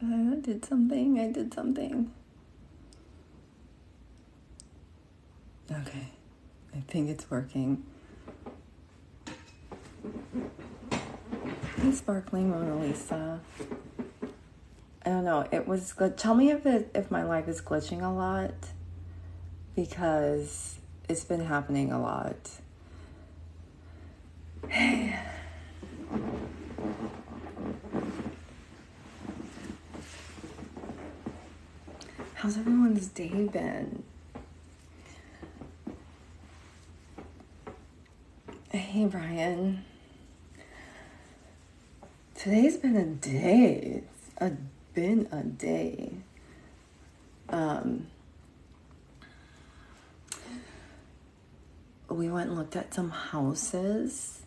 I did something. Okay, I think it's working. Hey, sparkling Mona Lisa. I don't know, it was good. Tell me if my life is glitching a lot, because it's been happening a lot. Hey. How's everyone's day been? Hey, Brian. Today's been a day. It's been a day. We went and looked at some houses,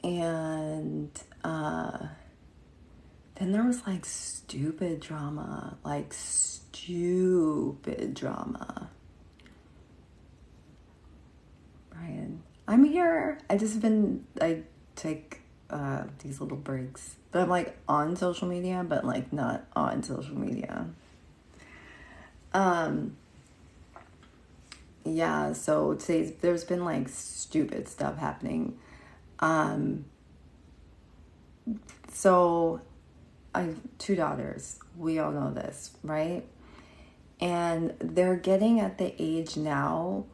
and then there was like stupid drama. Brian, I'm here. I take these little breaks, but I'm like on social media, but like not on social media. Yeah, so there's been like stupid stuff happening. So I have 2 daughters. We all know this, right? And they're getting at the age now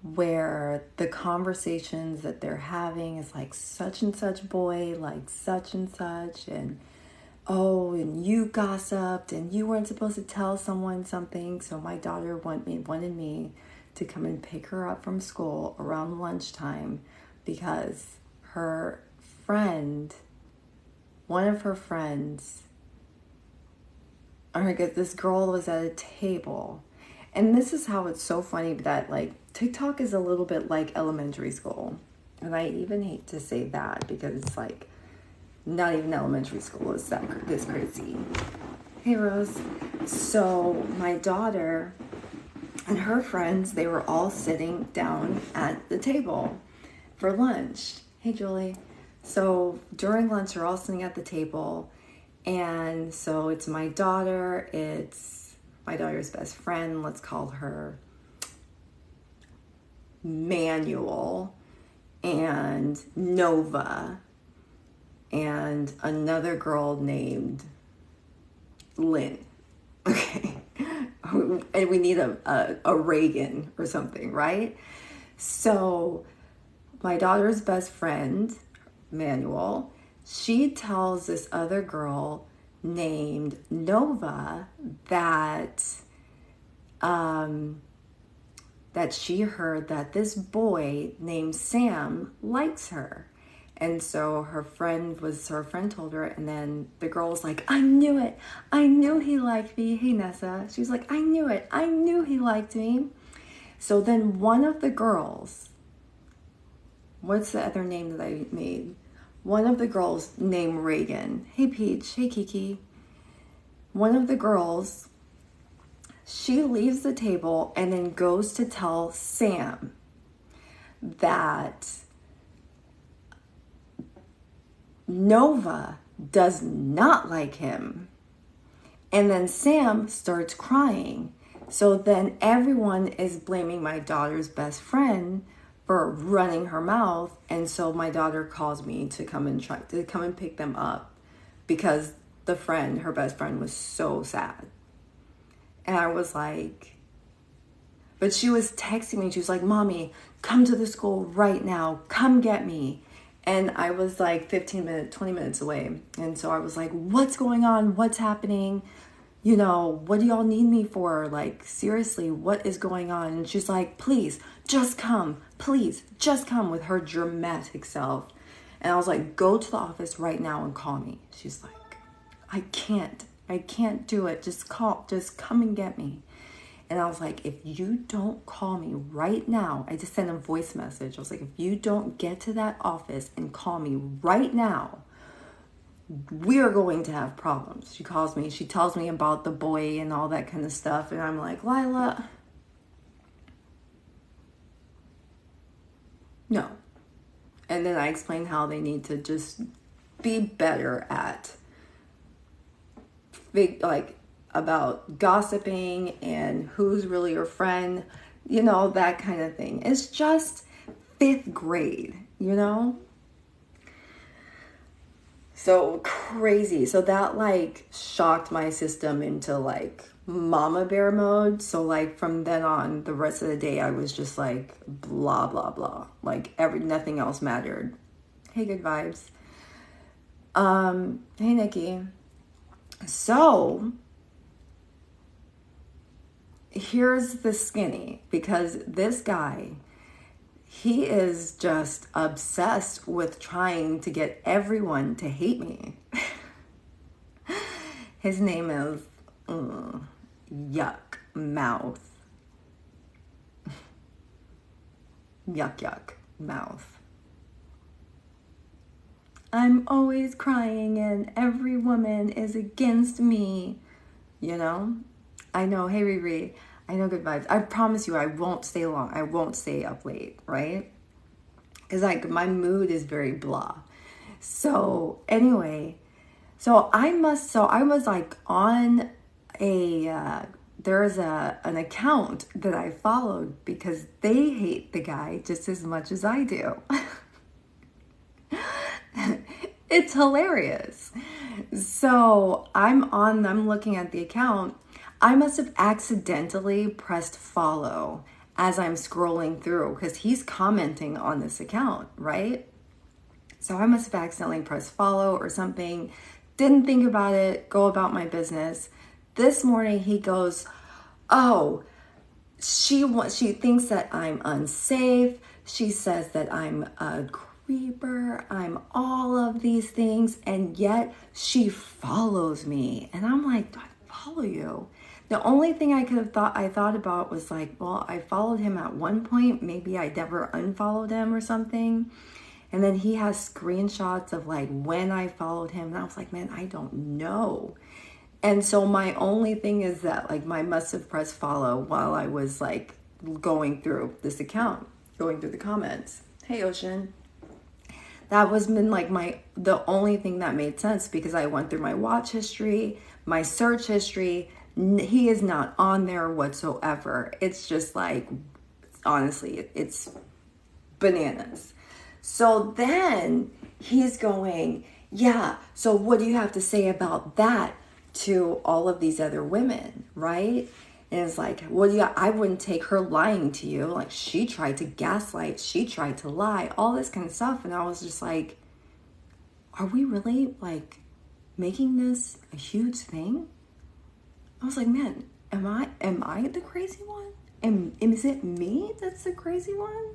where the conversations that they're having is like such and such boy, like such and such, and oh, and you gossiped and you weren't supposed to tell someone something. So my daughter wanted me to come and pick her up from school around lunchtime because one of her friends, this girl was at a table. And this is how it's so funny that like TikTok is a little bit like elementary school. And I even hate to say that because it's like not even elementary school is this crazy. Hey, Rose. So my daughter and her friends, they were all sitting down at the table for lunch. Hey, Julie. So during lunch, they're all sitting at the table. And so it's my daughter, it's my daughter's best friend, let's call her Manuel, and Nova, and another girl named Lynn. Okay. And we need a Reagan or something, right? So my daughter's best friend, Manuel, she tells this other girl named Nova that she heard that this boy named Sam likes her. And so her friend told her, and then the girl was like, I knew it. I knew he liked me. Hey, Nessa. She was like, I knew it. I knew he liked me. So then one of the girls, what's the other name that I made? One of the girls named Reagan. Hey, Peach. Hey, Kiki. One of the girls, she leaves the table and then goes to tell Sam that Nova does not like him. And then Sam starts crying. So then everyone is blaming my daughter's best friend for running her mouth. And so my daughter calls me to come and pick them up because her best friend was so sad. And I was like, but she was texting me. She was like, Mommy, come to the school right now. Come get me. And I was like 20 minutes away. And so I was like, what's going on? What's happening? You know, what do y'all need me for? Like, seriously, what is going on? And she's like, please, just come. Please, just come, with her dramatic self. And I was like, go to the office right now and call me. She's like, I can't do it. Just come and get me. And I was like, if you don't call me right now, I just sent a voice message. I was like, if you don't get to that office and call me right now, we are going to have problems. She calls me. She tells me about the boy and all that kind of stuff. And I'm like, Lila, no. And then I explained how they need to just be better at like about gossiping and who's really your friend, you know, that kind of thing. It's just 5th grade, you know? So crazy. So that like shocked my system into like mama bear mode. So like from then on, the rest of the day, I was just like blah, blah, blah. Like nothing else mattered. Hey, good vibes. Hey, Nikki. So here's the skinny, because this guy, he is just obsessed with trying to get everyone to hate me. His name is Yuck Mouth. Yuck Mouth. I'm always crying and every woman is against me. You know? I know, hey Riri, I know, good vibes. I promise you I won't stay long. I won't stay up late, right? Because like my mood is very blah. So anyway, I was like on there's an account that I followed because they hate the guy just as much as I do. It's hilarious. So I'm looking at the account. I must have accidentally pressed follow as I'm scrolling through because he's commenting on this account, right? So I must have accidentally pressed follow or something. Didn't think about it, go about my business. This morning he goes, oh, she thinks that I'm unsafe. She says that I'm a creeper. I'm all of these things. And yet she follows me. And I'm like, do I follow you? The only thing I thought about was like, well, I followed him at one point. Maybe I never unfollowed him or something. And then he has screenshots of like when I followed him. And I was like, man, I don't know. And so my only thing is that like I must have pressed follow while I was like going through this account, going through the comments. Hey, Ocean. That was been like the only thing that made sense because I went through my watch history, my search history. He is not on there whatsoever. It's just like, honestly, it's bananas. So then he's going, yeah, so what do you have to say about that to all of these other women, right? And it's like, I wouldn't take her lying to you. Like, she tried to gaslight, she tried to lie, all this kind of stuff. And I was just like, are we really like making this a huge thing? I was like, man, am I the crazy one? Is it me that's the crazy one?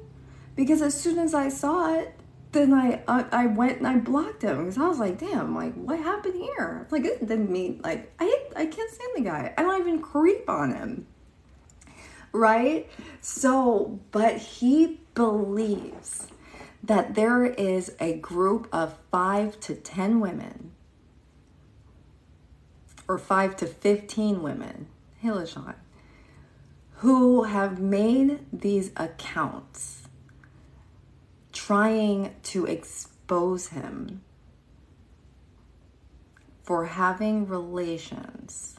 Because as soon as I saw it, then I went and I blocked him because I was like, damn, like what happened here? Like it didn't mean like I can't stand the guy. I don't even creep on him. Right? So, but he believes that there is a group of 5 to 10 women or 5 to 15 women, hey LaShawn, who have made these accounts trying to expose him for having relations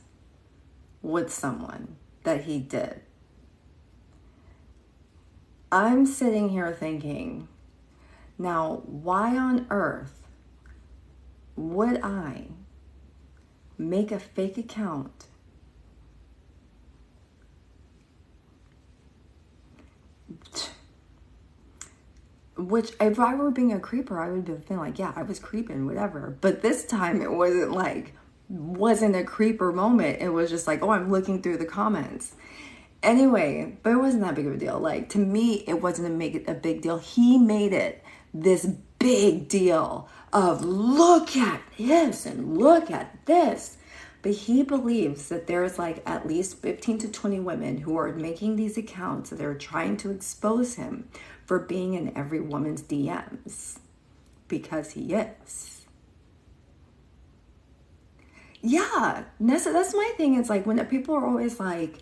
with someone that he did. I'm sitting here thinking, now why on earth would I make a fake account which if I were being a creeper, I would have been like, yeah, I was creeping, whatever. But this time it wasn't a creeper moment. It was just like, oh, I'm looking through the comments. Anyway, but it wasn't that big of a deal. Like, to me, it wasn't a big deal. He made it this big deal of look at this and look at this. But he believes that there's like at least 15 to 20 women who are making these accounts that are trying to expose him for being in every woman's DMs. Because he is. Yeah, that's my thing. It's like when people are always like,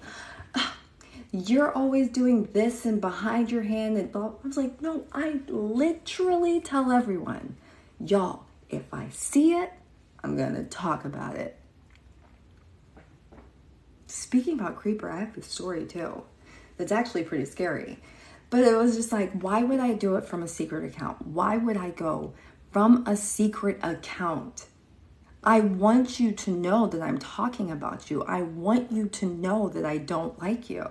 you're always doing this and behind your hand and blah. I was like, no, I literally tell everyone, y'all, if I see it, I'm going to talk about it. Speaking about creeper, I have a story too. That's actually pretty scary. But it was just like, why would I do it from a secret account? Why would I go from a secret account? I want you to know that I'm talking about you. I want you to know that I don't like you.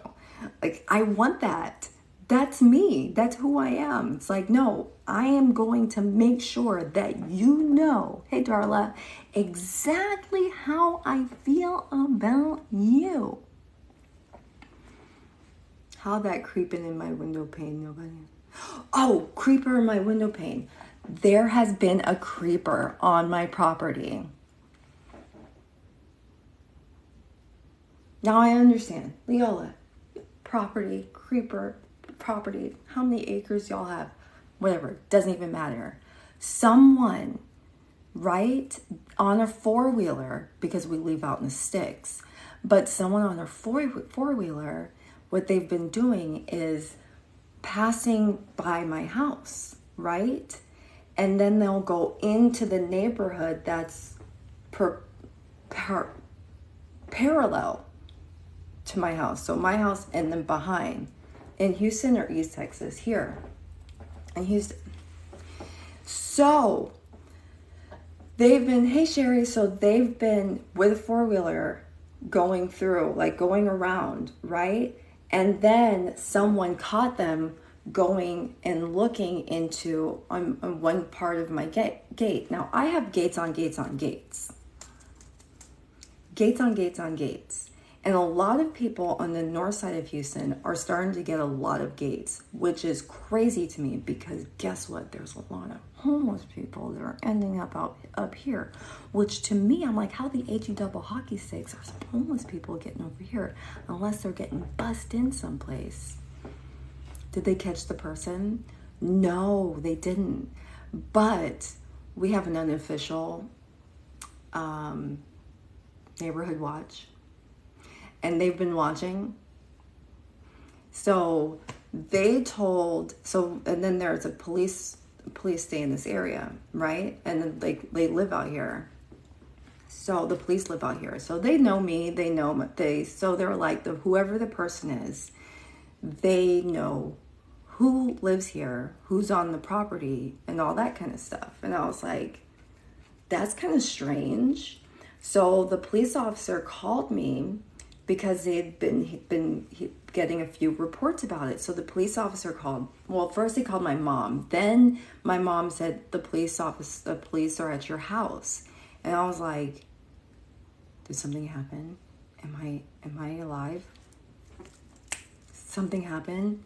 Like, I want that. That's me. That's who I am. It's like, no, I am going to make sure that you know, hey, Darla, exactly how I feel about you. How that creeping in my window pane, nobody. Oh, creeper in my window pane. There has been a creeper on my property. Now I understand. Leola, property, creeper, property. How many acres y'all have? Whatever, doesn't even matter. Someone, right, on a four-wheeler, because we live out in the sticks, but someone on a four-wheeler, what they've been doing is passing by my house, right? And then they'll go into the neighborhood that's parallel to my house. So my house and then behind. In Houston or East Texas? Here. In Houston. So they've been, hey Sherry, so they've been with a four-wheeler going through, like going around, right? And then someone caught them going and looking into on one part of my gate. Now I have gates on gates on gates. Gates on gates on gates. And a lot of people on the north side of Houston are starting to get a lot of gates, which is crazy to me because guess what? There's a lot of homeless people that are ending up up here, which to me, I'm like, how the HE double hockey sticks are some homeless people getting over here unless they're getting bussed in someplace. Did they catch the person? No, they didn't. But we have an unofficial neighborhood watch. And they've been watching. So they told, and then there's a police stay in this area, right? And then they live out here. So the police live out here. So they know me, they know, so they're like, whoever the person is, they know who lives here, who's on the property, and all that kind of stuff. And I was like, that's kind of strange. So the police officer called me because they'd been getting a few reports about it. So the police officer called. Well, first he called my mom. Then my mom said the police are at your house. And I was like, did something happen? Am I alive? Something happened?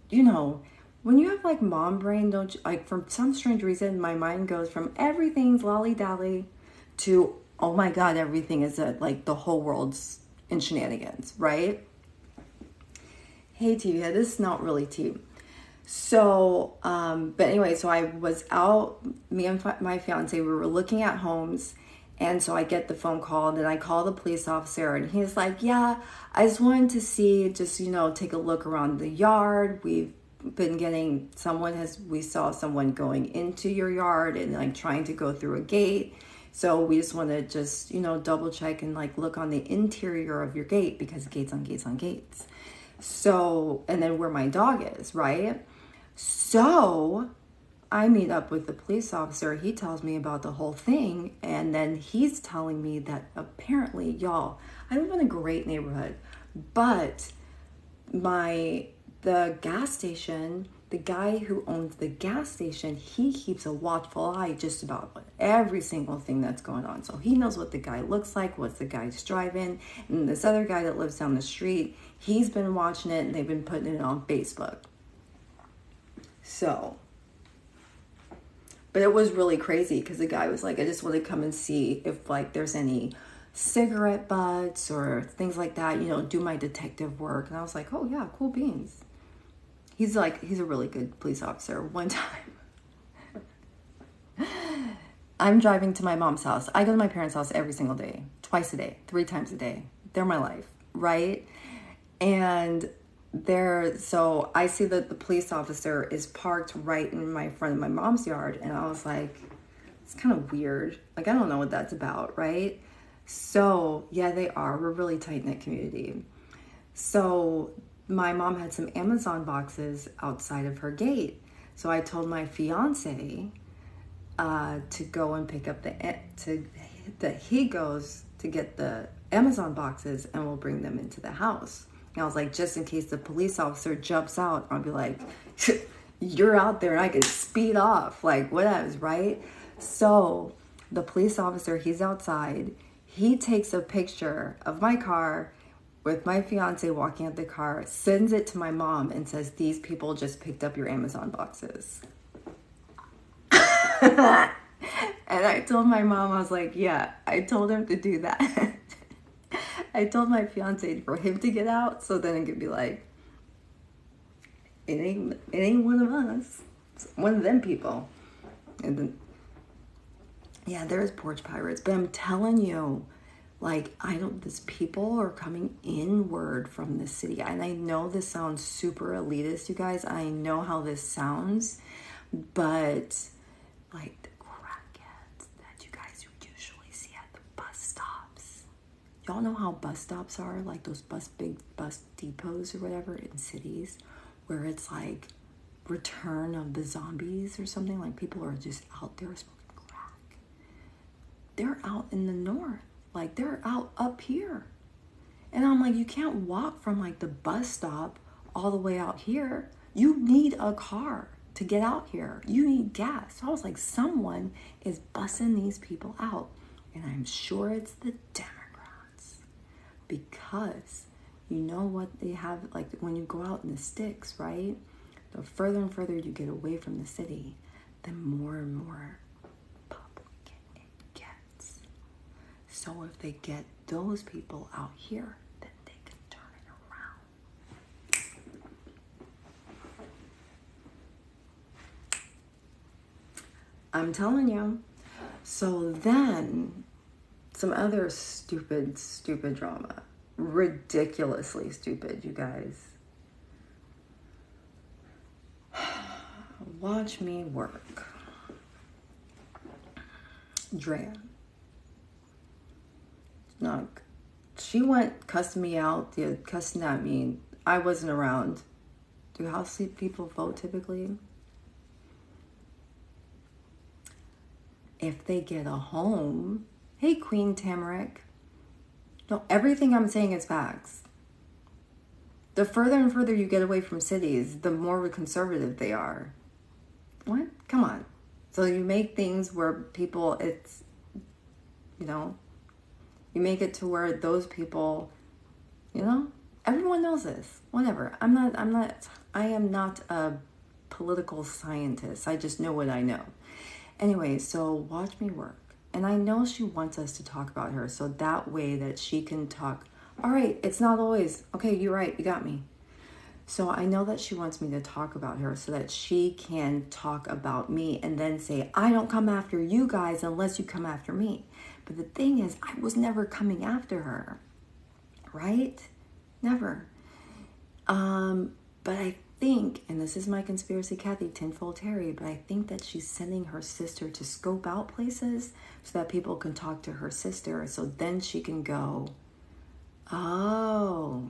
You know, when you have like mom brain, don't you, like for some strange reason, my mind goes from everything's lolly-dally to, oh my God, everything is like the whole world's in shenanigans, right? Hey, T, yeah, this is not really T. So, but anyway, so I was out, me and my fiance, we were looking at homes, and so I get the phone call, and then I call the police officer, and he's like, yeah, I just wanted to see, just, you know, take a look around the yard. We've been getting, we saw someone going into your yard and like trying to go through a gate. So we just want to just, you know, double check and like look on the interior of your gate because gates on gates on gates. So, and then where my dog is, right? So I meet up with the police officer. He tells me about the whole thing. And then he's telling me that apparently, y'all, I live in a great neighborhood, but the gas station, the guy who owns the gas station, he keeps a watchful eye just about every single thing that's going on. So he knows what the guy looks like, what's the guy's driving. And this other guy that lives down the street, he's been watching it and they've been putting it on Facebook. So, but it was really crazy because the guy was like, I just want to come and see if like there's any cigarette butts or things like that, you know, do my detective work. And I was like, oh yeah, cool beans. He's a really good police officer. One time, I'm driving to my mom's house. I go to my parents' house every single day, twice a day, 3 times a day. They're my life, right? And so I see that the police officer is parked right in front of my mom's yard. And I was like, it's kind of weird. Like, I don't know what that's about, right? So, yeah, they are. We're a really tight-knit community. So, my mom had some Amazon boxes outside of her gate. So, I told my fiance to go and pick up that he goes to get the Amazon boxes and we'll bring them into the house. And I was like, just in case the police officer jumps out, I'll be like, you're out there and I can speed off, like whatever, right? So the police officer, he's outside. He takes a picture of my car with my fiance walking out the car, sends it to my mom and says, these people just picked up your Amazon boxes. And I told my mom, I was like, yeah, I told him to do that. I told my fiance for him to get out, so then it could be like, it ain't one of us. It's one of them people. And then, yeah, there's porch pirates. But I'm telling you, like, these people are coming inward from the city. And I know this sounds super elitist, you guys. I know how this sounds. But, like, the crackheads that you guys would usually see at the bus stops. Y'all know how bus stops are? Like those big bus depots or whatever in cities, where it's like Return of the Zombies or something. Like people are just out there smoking crack. They're out in the north. Like they're out up here. And I'm like, you can't walk from like the bus stop all the way out here. You need a car to get out here. You need gas. So I was like, someone is bussing these people out. And I'm sure it's the Democrats. Because you know what they have, like when you go out in the sticks, right? The further and further you get away from the city, the more and more Republican it gets. So if they get those people out here, then they can turn it around. I'm telling you. So then, some other stupid drama. Ridiculously stupid, you guys. Watch me work. Drea. No, she went cussing me out, cussing at me. I wasn't around. Do house people vote typically? If they get a home, hey, Queen Tamarick. No, everything I'm saying is facts. The further and further you get away from cities, the more conservative they are. What? Come on. So you make things where people, it's, you make it to where those people, everyone knows this. Whatever. I am not a political scientist. I just know what I know. Anyway, so watch me work. And I know she wants us to talk about her, so that way that she can talk. All right, it's not always, okay, you're right, you got me. So I know that she wants me to talk about her so that she can talk about me and then say, I don't come after you guys unless you come after me. But the thing is, I was never coming after her, right? Never. But I think, and this is my conspiracy Kathy, tinfoil Terry, but I think that she's sending her sister to scope out places so that people can talk to her sister. So then she can go, oh,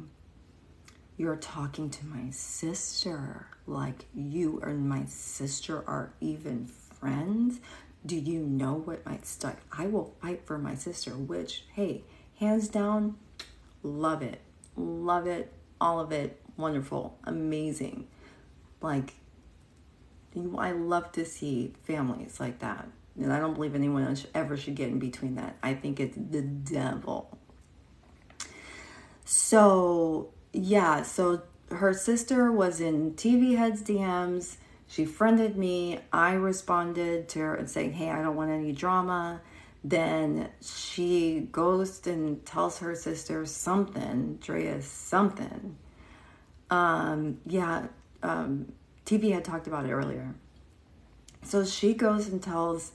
you're talking to my sister, like you and my sister are even friends? Do you know what might start? I will fight for my sister, which, hey, hands down, love it, all of it. Wonderful, amazing. Like, I love to see families like that. And I don't believe anyone ever should get in between that. I think it's the devil. So, yeah, so her sister was in TV Head's DMs. She friended me. I responded to her and saying, hey, I don't want any drama. Then she goes and tells her sister something, Drea something. TV had talked about it earlier. So she goes and tells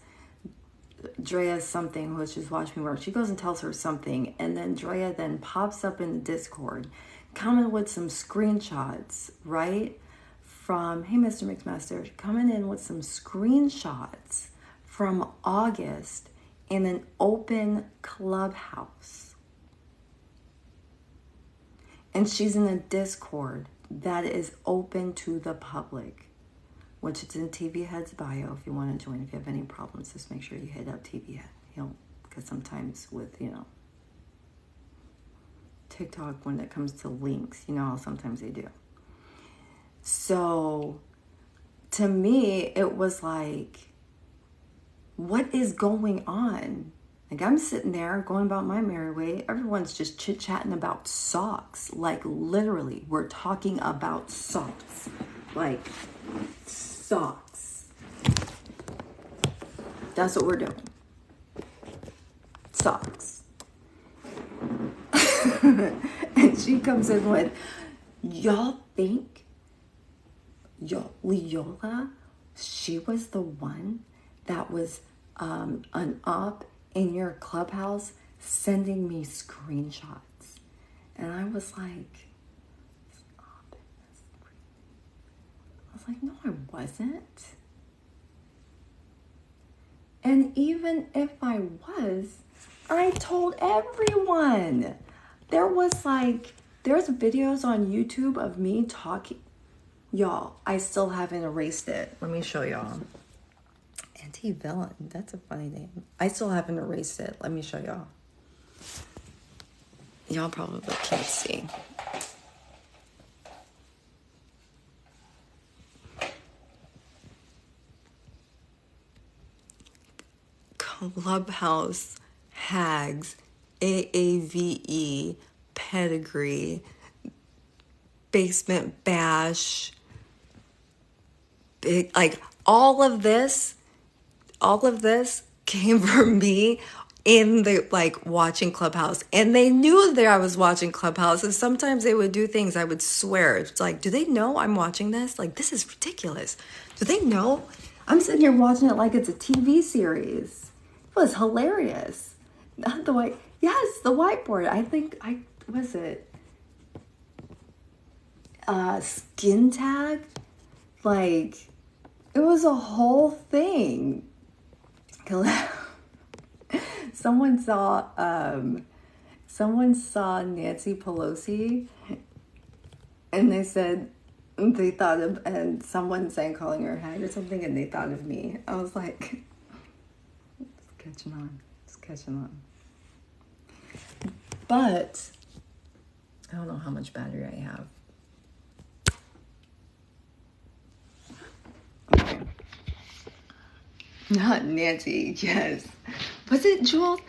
Drea something, which is Watch Me Work. She goes and tells her something, and then Drea then pops up in the Discord, coming with some screenshots, right? From, hey, Mr. McMaster, coming in with some screenshots from August in an open clubhouse. And she's in a Discord that is open to the public, which is in TV Head's bio if you want to join. If you have any problems, just make sure you hit up TV Head. Because sometimes with, TikTok, when it comes to links, how sometimes they do. So, to me, it was like, what is going on? Like, I'm sitting there going about my merry way. Everyone's just chit-chatting about socks. Like, literally, we're talking about socks. Like, socks. That's what we're doing. Socks. And she comes in with, y'all think Leola, she was the one that was an op in your clubhouse sending me screenshots. And I was like, stop it. I was like, no, I wasn't. And even if I was, I told everyone. There's videos on YouTube of me talking. Y'all, I still haven't erased it. Let me show y'all. Anti-villain, that's a funny name. I still haven't erased it. Let me show y'all. Y'all probably can't see. Clubhouse Hags, AAVE, Pedigree, Basement Bash, all of this came from me in the watching Clubhouse. And they knew that I was watching Clubhouse, and sometimes they would do things I would swear. It's like, do they know I'm watching this? Like, this is ridiculous. Do they know? I'm sitting here watching it like it's a TV series. It was hilarious. Not the white, yes, the whiteboard. Was it skin tag? Like, it was a whole thing. Someone saw Nancy Pelosi, and they said they thought of, and someone saying calling her a hag or something, and they thought of me. I was like, it's catching on. But I don't know how much battery I have. Okay. Not Nancy, yes. Was it Jules?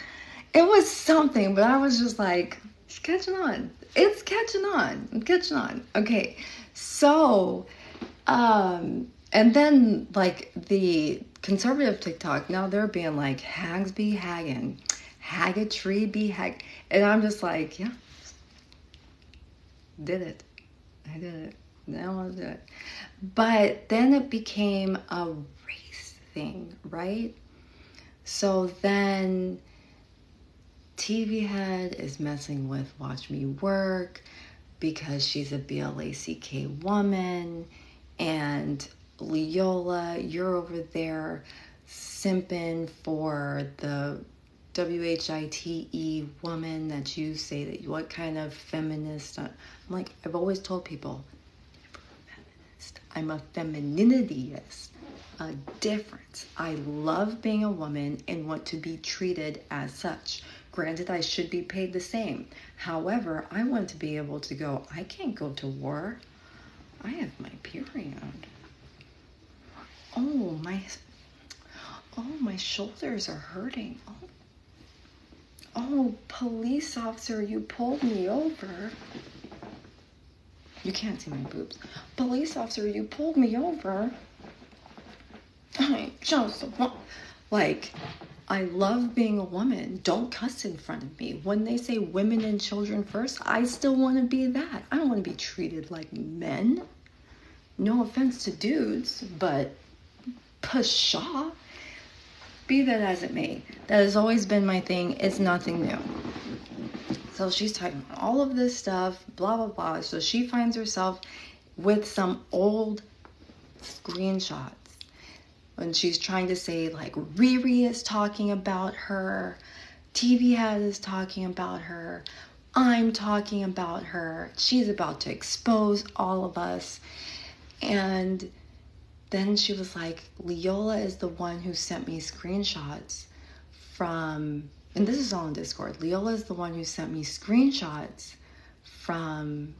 It was something, but I was just like, it's catching on. It's catching on. I'm catching on. Okay. So, and then the conservative TikTok, now they're being like, hags be hagging, haggatry be hag. And I'm just like, yeah, did it. I did it. Now I'll do it. But then it became a race thing, right? So then TV Head is messing with WatchMeWork because she's a BLACK woman, and Leola, you're over there simping for the WHITE woman that you say that what kind of feminist. I'm like, I've always told people, I'm a femininityist. A difference. I love being a woman and want to be treated as such. Granted, I should be paid the same. However, I want to be able to go, I can't go to war. I have my period. Oh, my shoulders are hurting. Oh, police officer, you pulled me over. You can't see my boobs. Police officer, you pulled me over. I just want, I love being a woman. Don't cuss in front of me. When they say women and children first, I still want to be that. I don't want to be treated like men. No offense to dudes, but pshaw. Be that as it may. That has always been my thing. It's nothing new. So she's talking about all of this stuff, blah, blah, blah. So she finds herself with some old screenshots. And she's trying to say, like, Riri is talking about her, TV Head is talking about her, I'm talking about her, she's about to expose all of us. And then she was like, Leola is the one who sent me screenshots from, and this is all in Discord, Leola is the one who sent me screenshots from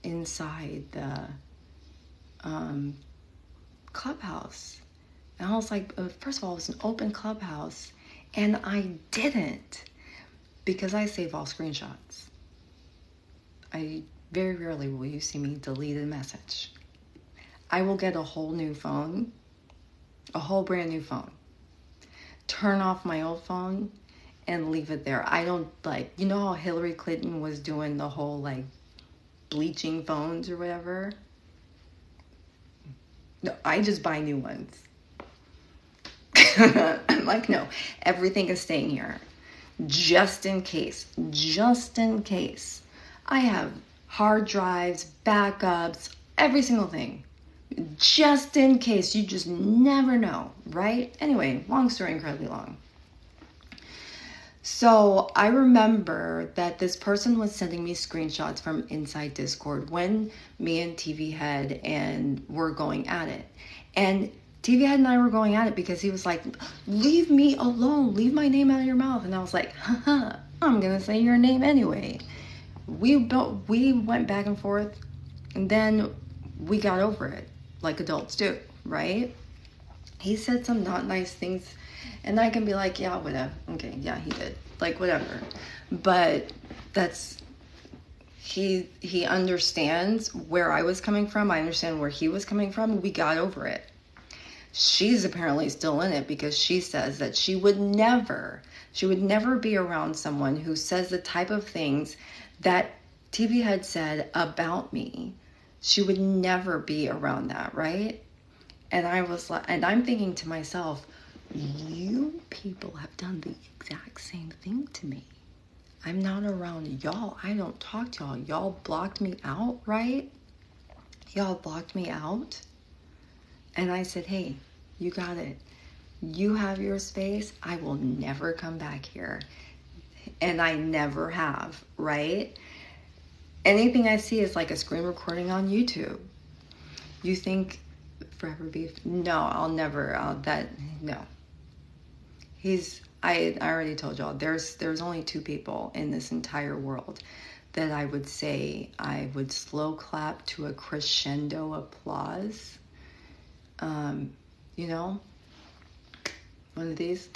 inside the Clubhouse. And I was like, first of all, it was an open Clubhouse, and I didn't, because I save all screenshots. I very rarely will you see me delete a message. I will get a whole new phone, a whole brand new phone, turn off my old phone and leave it there. I don't, like, you know how Hillary Clinton was doing the whole, like, bleaching phones or whatever? No, I just buy new ones. I'm like, no, everything is staying here. Just in case. Just in case. I have hard drives, backups, every single thing. Just in case. You just never know, right? Anyway, long story, incredibly long. So I remember that this person was sending me screenshots from inside Discord when me and TV Head and were going at it. And TV Head and I were going at it because he was like, leave me alone, leave my name out of your mouth. And I was like, haha, I'm gonna say your name anyway. We went back and forth, and then we got over it, like adults do, right? He said some not nice things, and I can be like, yeah, whatever. Okay, yeah, he did. Like, whatever. But that's, he understands where I was coming from. I understand where he was coming from. We got over it. She's apparently still in it because she says that she would never be around someone who says the type of things that TV Head said about me. She would never be around that, right? And I was like, and I'm thinking to myself, you people have done the exact same thing to me. I'm not around y'all. I don't talk to y'all. Y'all blocked me out, right? Y'all blocked me out. And I said, hey, you got it. You have your space. I will never come back here. And I never have, right? Anything I see is like a screen recording on YouTube. You think forever beef? No, I'll never. No. I already told y'all, there's only two people in this entire world that I would say I would slow clap to a crescendo applause. You know, one of these.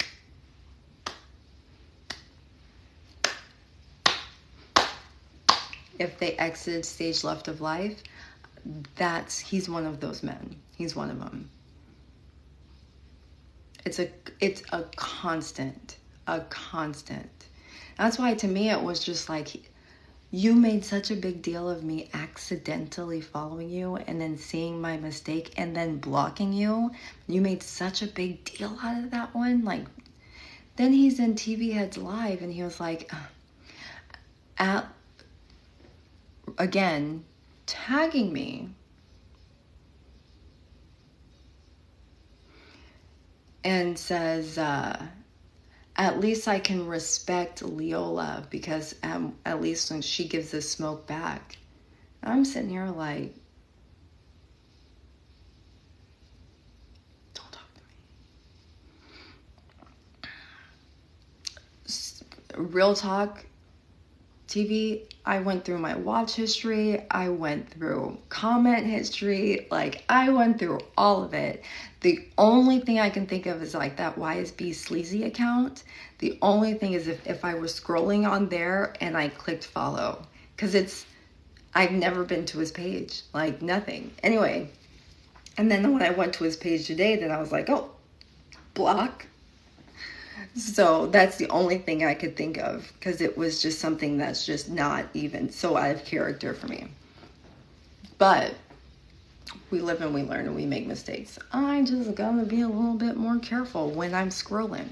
If they exited stage left of life, he's one of those men. He's one of them. It's a constant. That's why to me it was just like, you made such a big deal of me accidentally following you and then seeing my mistake and then blocking you. You made such a big deal out of that one. Like, then he's in TV Head's live and he was like, again, tagging me. And says, at least I can respect Leola because at least when she gives the smoke back. I'm sitting here like, don't talk to me. Real talk, TV, I went through my watch history. I went through comment history. Like, I went through all of it. The only thing I can think of is like that YSB Sleazy account. The only thing is if I was scrolling on there and I clicked follow. Because I've never been to his page. Like, nothing. Anyway. And then when I went to his page today, then I was like, oh, block. So that's the only thing I could think of, because it was just something that's just not even so out of character for me. But we live and we learn and we make mistakes. I just gotta be a little bit more careful when I'm scrolling.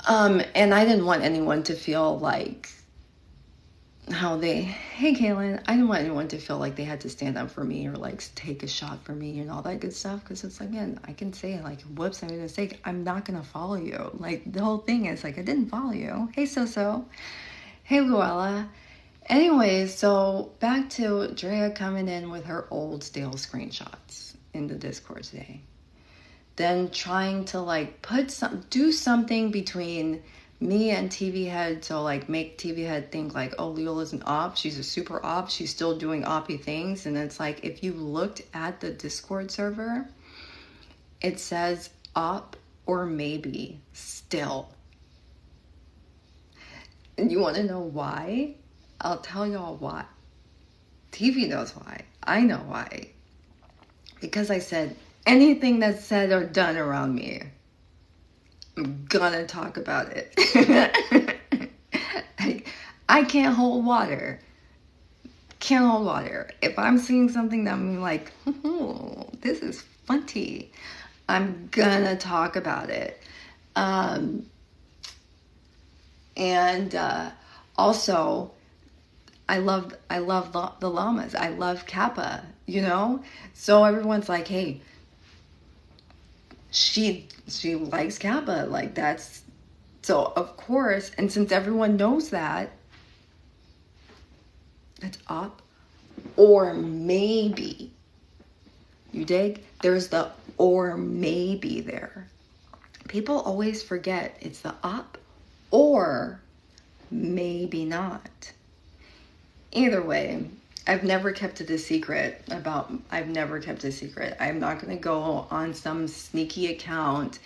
And I didn't want anyone to feel like how they, hey Kaylin, I didn't want anyone to feel like they had to stand up for me or like take a shot for me and all that good stuff, because it's like, man, I can say like, whoops, I made a mistake, I'm not gonna follow you. Like the whole thing is like, I didn't follow you. Hey so hey Leola. Anyways, so back to Drea coming in with her old stale screenshots in the Discord today, then trying to like do something between me and TV Head to like make TV Head think like, oh, Leola's an op, she's a super op, she's still doing oppy things. And it's like, if you looked at the Discord server, it says op or maybe still. And you want to know why? I'll tell y'all why. TV knows why. I know why. Because I said anything that's said or done around me, I'm gonna talk about it. I can't hold water. Can't hold water. If I'm seeing something that I'm like, oh, this is funny, I'm gonna talk about it. Also, I love the llamas. I love Cappa, you know? So everyone's like, hey, she likes Cappa. Like that's, so of course, and since everyone knows that, that's up or maybe. You dig? There's the or maybe there. People always forget it's the up or maybe not. Either way, I've never kept it a secret. I'm not going to go on some sneaky account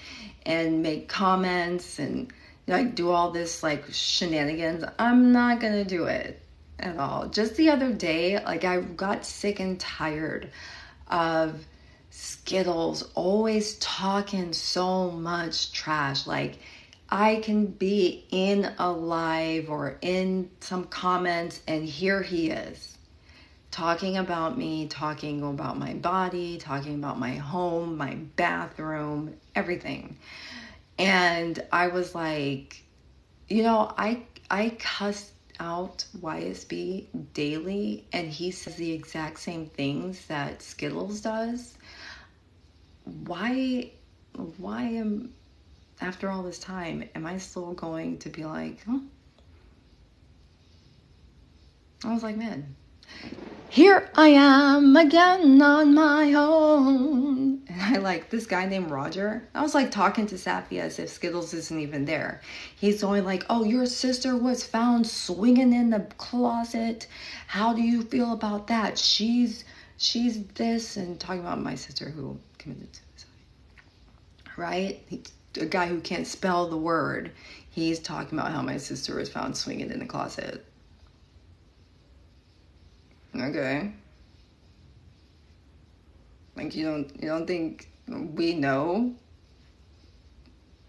and make comments and like do all this like shenanigans. I'm not going to do it at all. Just the other day, like I got sick and tired of Skittles always talking so much trash. Like I can be in a live or in some comments and here he is talking about me, talking about my body, talking about my home, my bathroom, everything. And I was like, you know, I cuss out YSB daily and he says the exact same things that Skittles does. Why after all this time, am I still going to be like, I was like, man, here I am again on my own. And I like this guy named Roger. I was like talking to Sappy as if Skittles isn't even there. He's going like, oh, your sister was found swinging in the closet. How do you feel about that? She's this, and talking about my sister who committed suicide. Right? A guy who can't spell the word. He's talking about how my sister was found swinging in the closet. Okay. Like you don't think we know?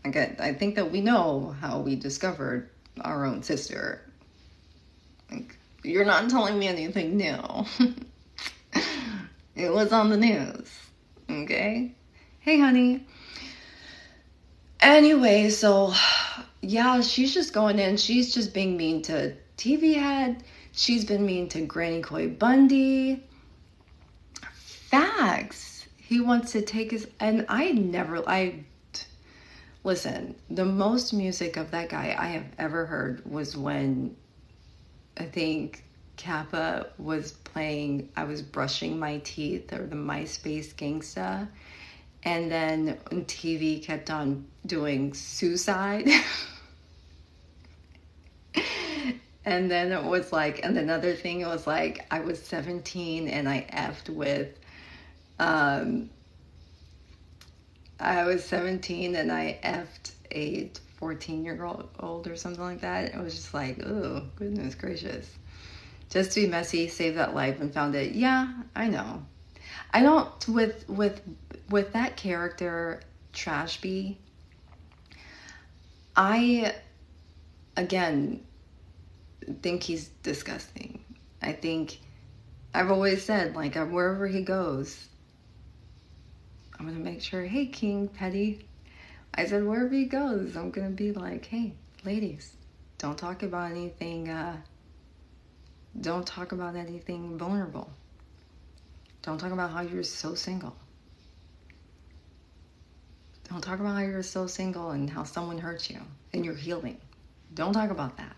Like I think that we know how we discovered our own sister. Like you're not telling me anything new. It was on the news. Okay? Hey honey. Anyway, so yeah, she's just going in. She's just being mean to TV Head. She's been mean to Granny Coy Bundy. Facts. He wants to take his, and listen, the most music of that guy I have ever heard was when I think Cappa was playing I Was Brushing My Teeth or the MySpace Gangsta. And then TV kept on doing Suicide. And then it was like, and another thing, it was like, I was 17 and I effed with, I was 17 and I effed a 14-year-old or something like that. It was just like, oh, goodness gracious. Just to be messy, saved that life and found it. Yeah, I know. I don't, with that character, Trashby, I, again, think he's disgusting. I think I've always said, like, wherever he goes, I'm gonna make sure, hey, King Petty, I said wherever he goes, I'm gonna be like, hey, ladies, don't talk about anything Don't talk about anything vulnerable. Don't talk about how you're so single. Don't talk about how you're so single and how someone hurt you and you're healing. Don't talk about that.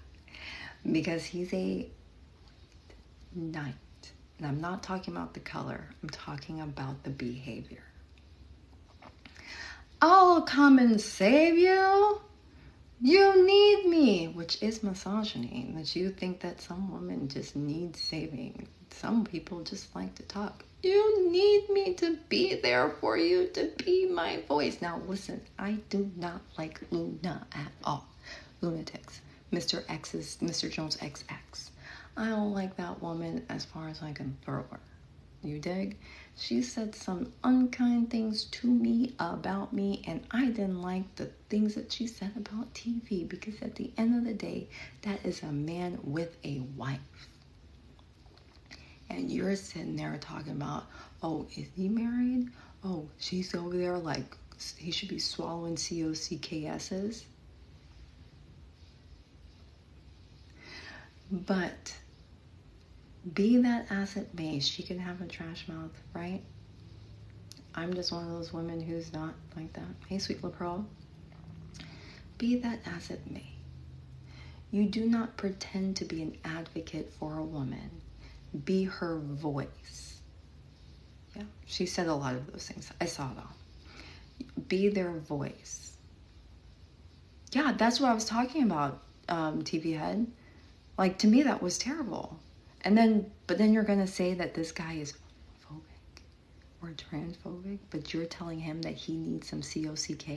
Because he's a knight. And I'm not talking about the color. I'm talking about the behavior. I'll come and save you. You need me. Which is misogyny. That you think that some women just need saving. Some people just like to talk. You need me to be there for you, to be my voice. Now listen, I do not like Luna at all. Lunatics. Mr. Jones XX. I don't like that woman as far as I can throw her. You dig? She said some unkind things to me about me, and I didn't like the things that she said about TV, because at the end of the day, that is a man with a wife. And you're sitting there talking about, oh, is he married? Oh, she's over there like he should be swallowing COCKSs. But be that as it may, she can have a trash mouth, right? I'm just one of those women who's not like that. Hey, sweet La Pearl. Be that as it may, you do not pretend to be an advocate for a woman. Be her voice. Yeah, she said a lot of those things. I saw it all. Be their voice. Yeah, that's what I was talking about, TV head. Like, to me, that was terrible. But then you're going to say that this guy is phobic or transphobic, but you're telling him that he needs some COCK?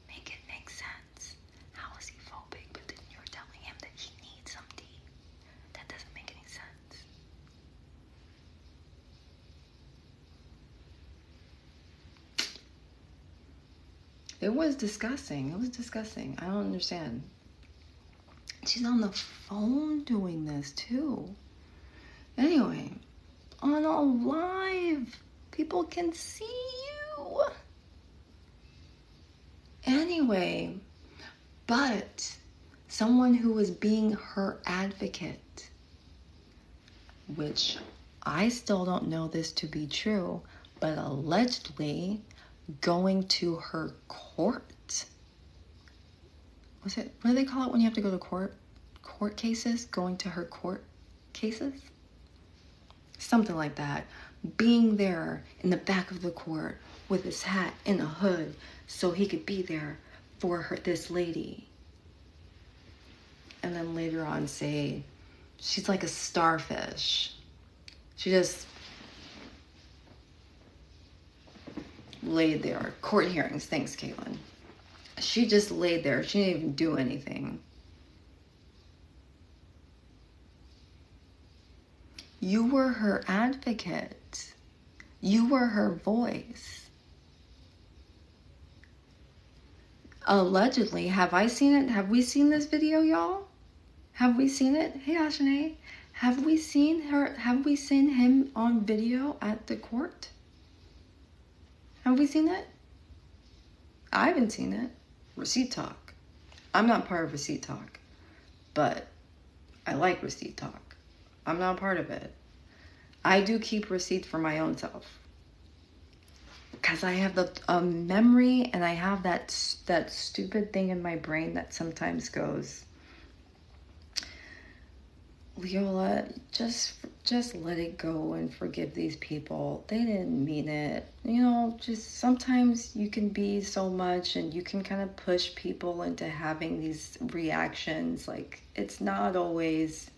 Make it make sense. How is he phobic, but then you're telling him that he needs some D? That doesn't make any sense. It was disgusting. It was disgusting. I don't understand. She's on the phone doing this too. Anyway, on a live, people can see you. Anyway, but someone who was being her advocate, which I still don't know this to be true, but allegedly going to her court. What do they call it when you have to go to court? Court cases? Going to her court cases? Something like that. Being there in the back of the court with his hat and a hood so he could be there for this lady. And then later on say, she's like a starfish. She just laid there. Court hearings. Thanks, Caitlin. She just laid there. She didn't even do anything. You were her advocate. You were her voice. Allegedly, have I seen it? Have we seen this video, y'all? Have we seen it? Hey, Ashane. Have we seen her? Have we seen him on video at the court? Have we seen it? I haven't seen it. Receipt Talk. I'm not part of Receipt Talk, but I like Receipt Talk. I'm not part of it. I do keep receipts for my own self because I have the memory, and I have that stupid thing in my brain that sometimes goes, Leola, just let it go and forgive these people. They didn't mean it. You know, just sometimes you can be so much and you can kind of push people into having these reactions. Like, it's not always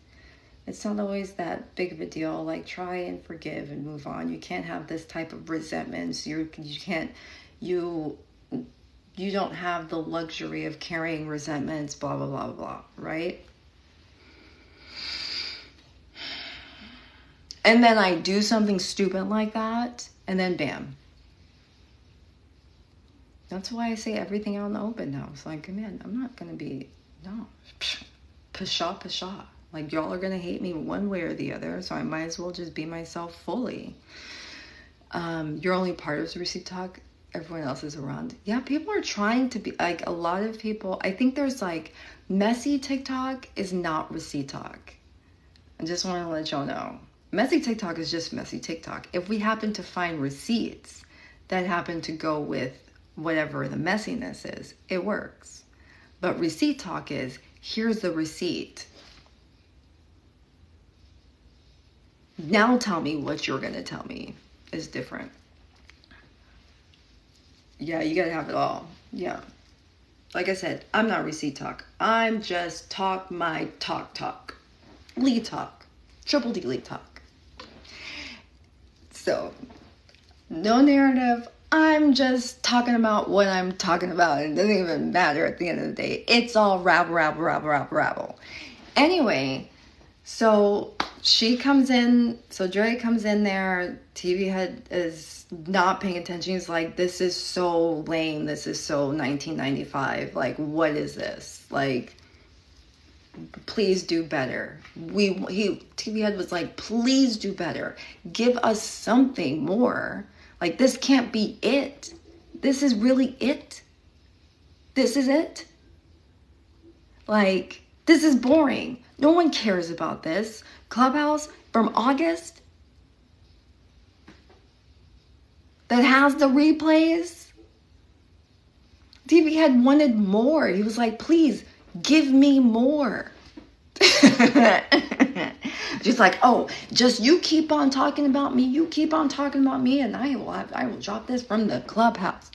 that big of a deal. Like, try and forgive and move on. You can't have this type of resentments. You don't have the luxury of carrying resentments, blah, blah, blah, blah, right? And then I do something stupid like that, and then bam. That's why I say everything out in the open now. It's like, man, I'm not going to be, no, pshaw. Like, y'all are going to hate me one way or the other, so I might as well just be myself fully. You're only part of Receipt Talk. Everyone else is around. Yeah, people are trying to be, like, a lot of people, I think there's, like, messy TikTok is not Receipt Talk. I just want to let y'all know. Messy TikTok is just messy TikTok. If we happen to find receipts that happen to go with whatever the messiness is, it works. But receipt talk is, here's the receipt. Now tell me what you're going to tell me is different. Yeah, you got to have it all. Yeah. Like I said, I'm not receipt talk. I'm just talk my talk. Lee talk. Triple D Lee talk. So, no narrative. I'm just talking about what I'm talking about. It doesn't even matter at the end of the day. It's all rabble. Anyway, so she comes in. So Dre comes in there. TV head is not paying attention. He's like, this is so lame. This is so 1995. Like, what is this? Like, please do better. TV head was like, please do better. Give us something more. Like, this can't be it. This is really it. This is it. Like, this is boring. No one cares about this. Clubhouse from August that has the replays. TV had wanted more. He was like, please give me more. Just like, oh, just you keep on talking about me. You keep on talking about me, and I will drop this from the clubhouse.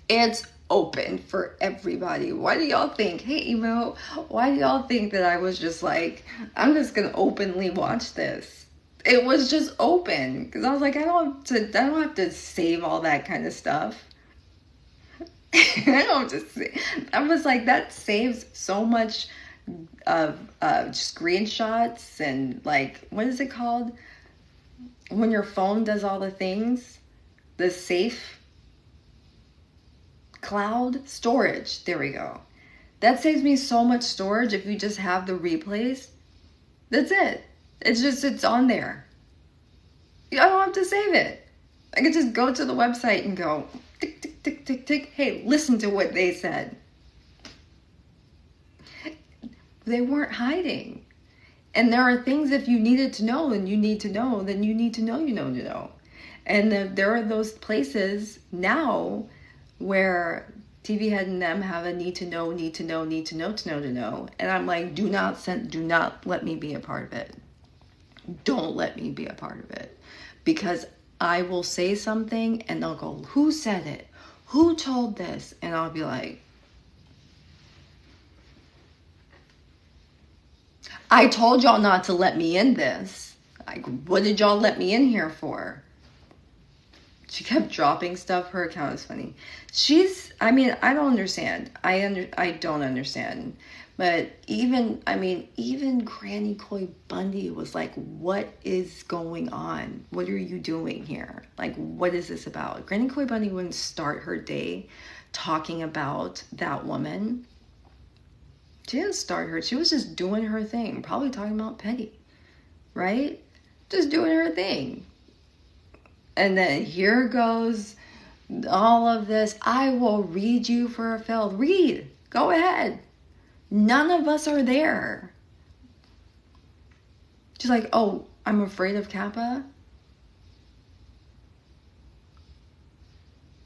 It's open for everybody. Why do y'all think, hey emo, why do y'all think that I was just like, I'm just gonna openly watch this? It was just open because I was like, I don't have to save all that kind of stuff. I was like, that saves so much of screenshots and like, what is it called when your phone does all the things? The safe cloud storage. There we go. That saves me so much storage if you just have the replays. That's it. It's on there. I don't have to save it. I can just go to the website and go tick, tick, tick, tick, tick. Hey, listen to what they said. They weren't hiding. And there are things, if you needed to know and you need to know, then you need to know, you know. And there are those places now where TV head and them have a need to know. And I'm like, do not let me be a part of it. Don't let me be a part of it. Because I will say something and they'll go, who said it? Who told this? And I'll be like, I told y'all not to let me in this. Like, what did y'all let me in here for? She kept dropping stuff. Her account is funny. I don't understand. I don't understand. But even Granny Coy Bundy was like, what is going on? What are you doing here? Like, what is this about? Granny Coy Bundy wouldn't start her day talking about that woman. She didn't start her. She was just doing her thing. Probably talking about Petty. Right? Just doing her thing. And then here goes all of this. I will read you for a fill. Read. Go ahead. None of us are there. She's like, oh, I'm afraid of Cappa.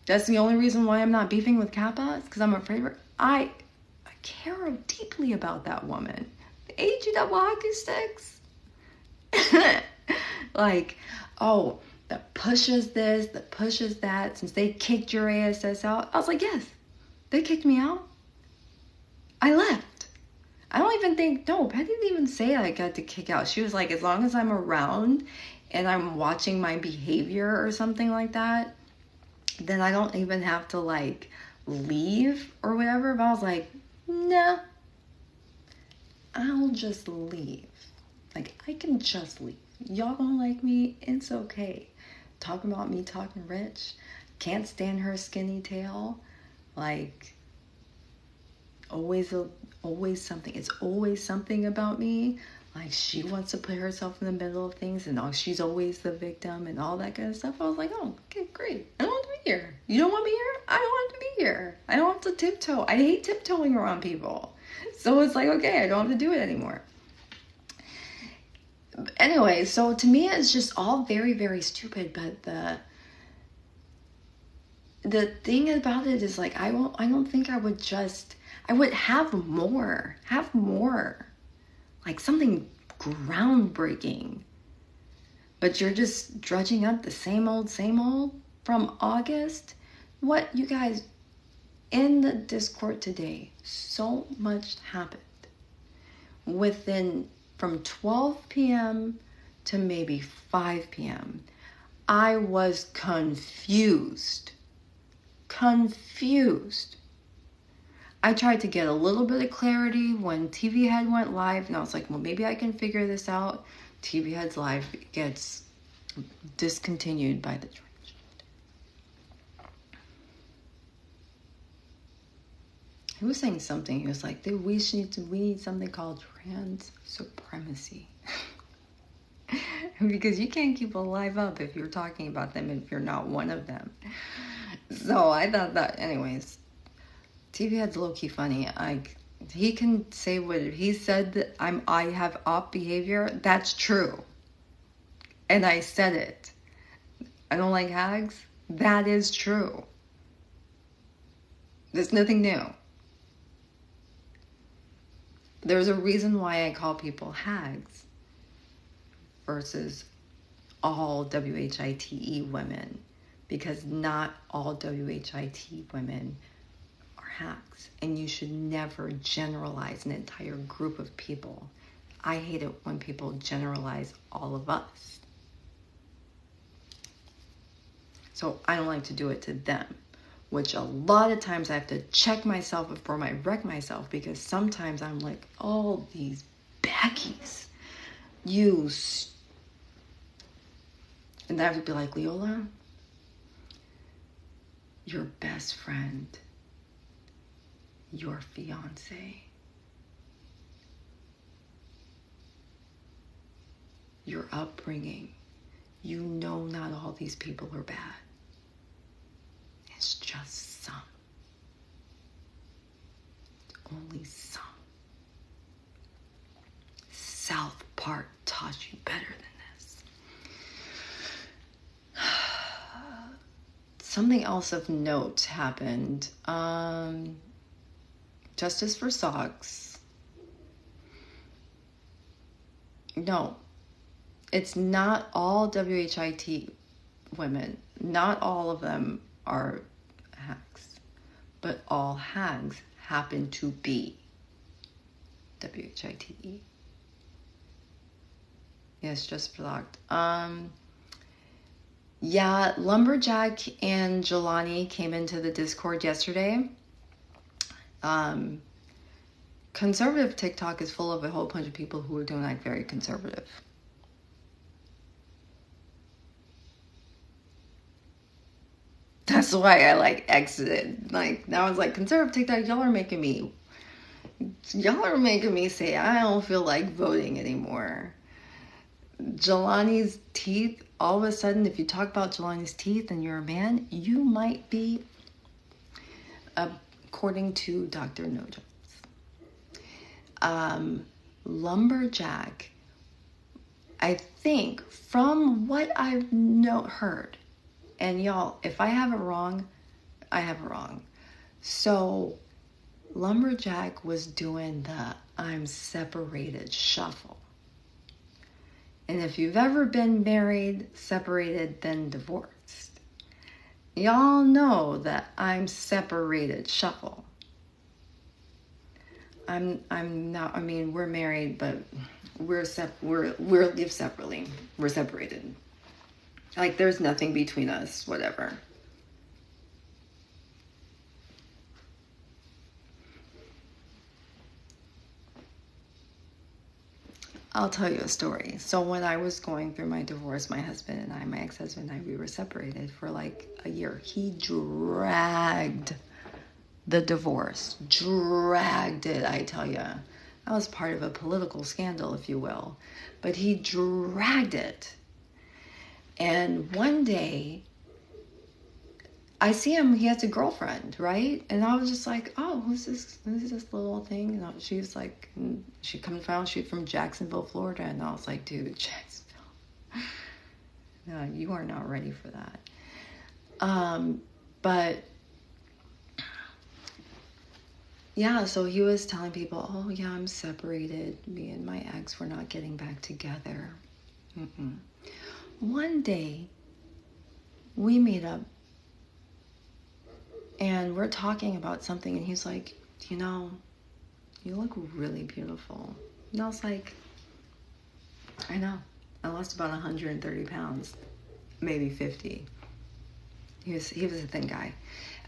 That's the only reason why I'm not beefing with Cappa. It's because I'm afraid of her. I care deeply about that woman. The AG double hockey sticks. Like, oh, that pushes this, that pushes that. Since they kicked your ASS out, I was like, yes, they kicked me out. I left. I don't even think, no, Patty didn't even say I got to kick out. She was like, as long as I'm around and I'm watching my behavior or something like that, then I don't even have to like leave or whatever. But I was like, nah, I'll just leave. Like, I can just leave. Y'all don't like me, it's okay. Talking about me talking rich. Can't stand her skinny tail. Like, always something. It's always something about me. Like, she wants to put herself in the middle of things and she's always the victim and all that kind of stuff. I was like, oh, okay, great. I don't want to be here. You don't want me here? I don't want to be here. I don't have to tiptoe. I hate tiptoeing around people. So it's like, okay, I don't have to do it anymore. Anyway, so to me, it's just all very, very stupid. But the thing about it is, like, I don't think I would have more, like something groundbreaking. But you're just drudging up the same old from August. What, you guys, in the Discord today, so much happened from 12 p.m. to maybe 5 p.m. I was confused. I tried to get a little bit of clarity when TV Head went live, and I was like, well, maybe I can figure this out. TV Head's live gets discontinued by the church. He was saying something. He was like, we need something called trans supremacy. Because you can't keep a live up if you're talking about them if you're not one of them. So I thought that, anyways, TV Head's low-key funny. He can say what he said, that I have off behavior. That's true. And I said it. I don't like hags. That is true. There's nothing new. There's a reason why I call people hags versus all WHITE women, because not all WHIT women are hags, and you should never generalize an entire group of people. I hate it when people generalize all of us. So I don't like to do it to them, which a lot of times I have to check myself before I wreck myself, because sometimes I'm like, oh, these Beckies, and I would be like, Leola, your best friend, your fiance, your upbringing, you know not all these people are bad. It's just some. Only some. South Park taught you better than this. Something else of note happened. Justice for Socks. No, it's not all WHIT women. Not all of them are hags, but all hags happen to be WHITE. Yes, just blocked. Yeah, Lumberjack and Jelani came into the Discord yesterday. Conservative TikTok is full of a whole bunch of people who are doing like very conservative. That's why I like exited. Like, now I was like, conservative TikTok, y'all are making me say I don't feel like voting anymore. Jelani's teeth, all of a sudden, if you talk about Jelani's teeth and you're a man, you might be, according to Dr. No Jones. Lumberjack, I think, from what I've heard, and y'all, if I have it wrong, I have it wrong. So, Lumberjack was doing the I'm separated shuffle. And if you've ever been married, separated, then divorced, y'all know that I'm separated shuffle. I'm not, I mean, we're married, but we live separately. We're separated. Like, there's nothing between us, whatever. I'll tell you a story. So when I was going through my divorce, my ex-husband and I, we were separated for like a year. He dragged the divorce. Dragged it, I tell you. That was part of a political scandal, if you will. But he dragged it. And one day, I see him, he has a girlfriend, right? And I was just like, oh, who's this little thing? And she's like, she comes from, she's from Jacksonville, Florida. And I was like, dude, Jacksonville, no, you are not ready for that. But yeah, so he was telling people, oh yeah, I'm separated. Me and my ex, we're not getting back together. One day, we meet up and we're talking about something, and he's like, you know, you look really beautiful. And I was like, I know. I lost about 130 pounds, maybe 50. He was a thin guy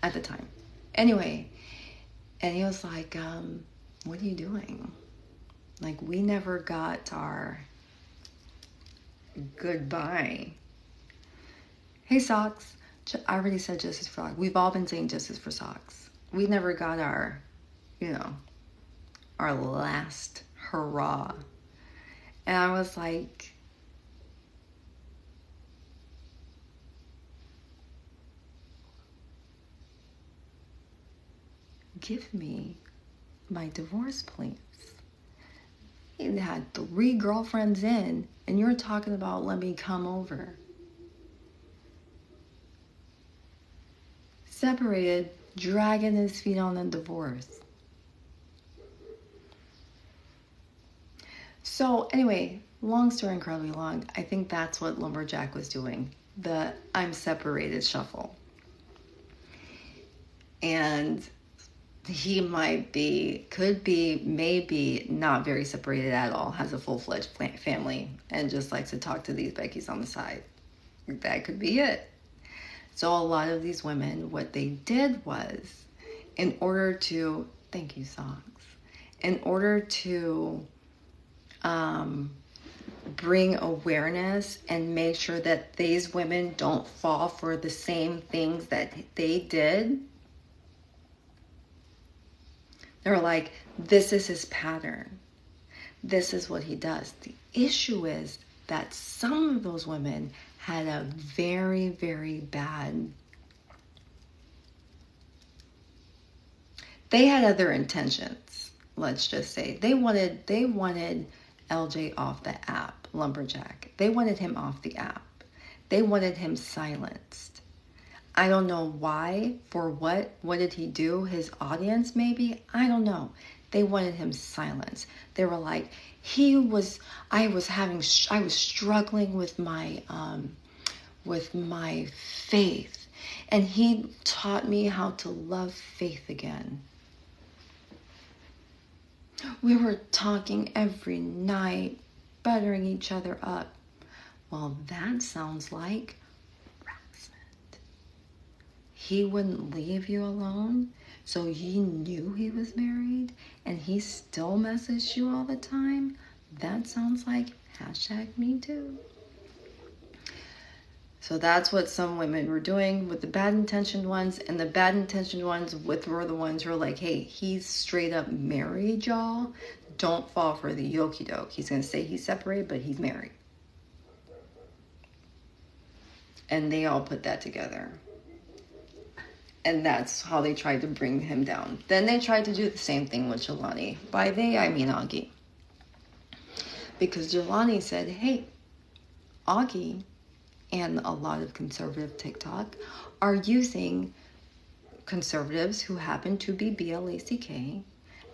at the time. Anyway, and he was like, what are you doing? Like, we never got our goodbye. Hey, Socks. I already said justice for Socks. We've all been saying justice for Socks. We never got our, our last hurrah. And I was like, give me my divorce, please. He had 3 girlfriends in, and you're talking about let me come over. Separated, dragging his feet on the divorce. So anyway, long story incredibly long, I think that's what Lumberjack was doing. The I'm separated shuffle. And he could be, maybe not very separated at all, has a full-fledged family, and just likes to talk to these Beckys on the side. That could be it. So a lot of these women, what they did was, in order to, thank you, Socks, in order to bring awareness and make sure that these women don't fall for the same things that they did, they're like, this is his pattern. This is what he does. The issue is that some of those women had a very, very bad, they had other intentions, let's just say. They wanted LJ off the app, Lumberjack. They wanted him off the app. They wanted him silenced. I don't know why, for what did he do? His audience, maybe? I don't know. They wanted him silenced. They were like, I was struggling with my faith, and he taught me how to love faith again. We were talking every night, buttering each other up. Well, that sounds like harassment. He wouldn't leave you alone, so you knew he was married, and he still messaged you all the time. That sounds like #MeToo. So that's what some women were doing with the bad intentioned ones, and the bad intentioned ones were the ones who were like, hey, he's straight up married, y'all. Don't fall for the yokie doke. He's going to say he's separated, but he's married. And they all put that together. And that's how they tried to bring him down. Then they tried to do the same thing with Jelani. By they, I mean Augie. Because Jelani said, hey, Augie and a lot of conservative TikTok are using conservatives who happen to be BLACK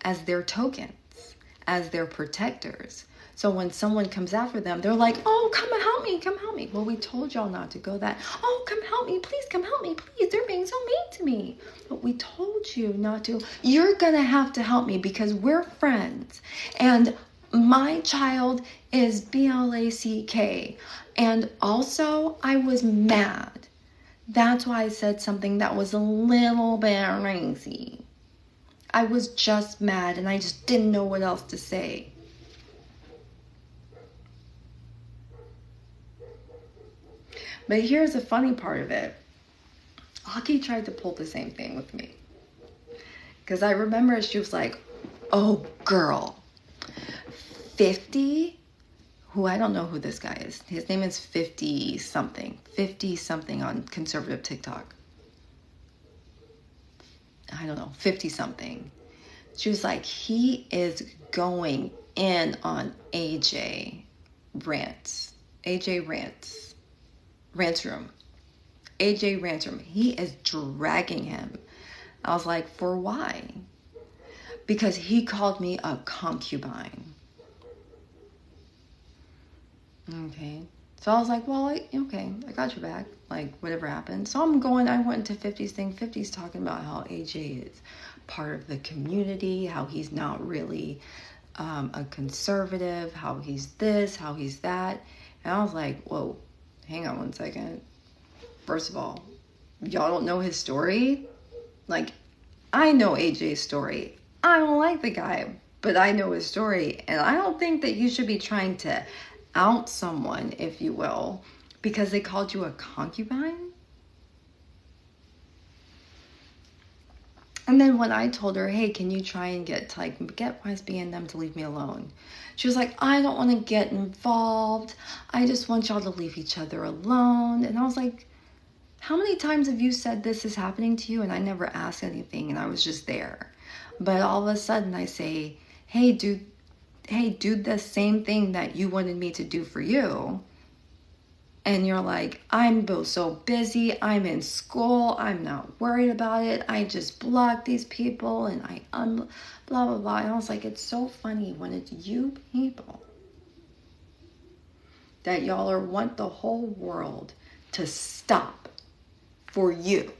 as their tokens, as their protectors. So when someone comes after them, they're like, oh, come and help me, come help me. Well, we told y'all not to go that. Oh, come help me, please come help me, please. They're being so mean to me. But we told you not to. You're going to have to help me because we're friends. And my child is BLACK. And also, I was mad. That's why I said something that was a little bit crazy. I was just mad and I just didn't know what else to say. But here's the funny part of it. Augie tried to pull the same thing with me. Because I remember she was like, oh, girl, 50? Who I don't know who this guy is. His name is 50 something on conservative TikTok. I don't know, 50 something. She was like, he is going in on AJ rants. AJ rants. Rants room. AJ rants room. He is dragging him. I was like, for why? Because he called me a concubine. Okay. So I was like, well, okay, I got your back. Like, whatever happened. So I went to 50's thing. 50's talking about how AJ is part of the community, how he's not really a conservative, how he's this, how he's that. And I was like, whoa, hang on one second. First of all, y'all don't know his story? Like, I know AJ's story. I don't like the guy, but I know his story. And I don't think that you should be trying to out someone, if you will, because they called you a concubine. And then when I told her, hey, can you try and get YSB and them to leave me alone? She was like, I don't want to get involved. I just want y'all to leave each other alone. And I was like, how many times have you said this is happening to you? And I never asked anything, and I was just there. But all of a sudden I say, hey, do the same thing that you wanted me to do for you. And you're like, I'm so busy. I'm in school. I'm not worried about it. I just block these people and blah, blah, blah. And I was like, it's so funny when it's you people that y'all want the whole world to stop for you.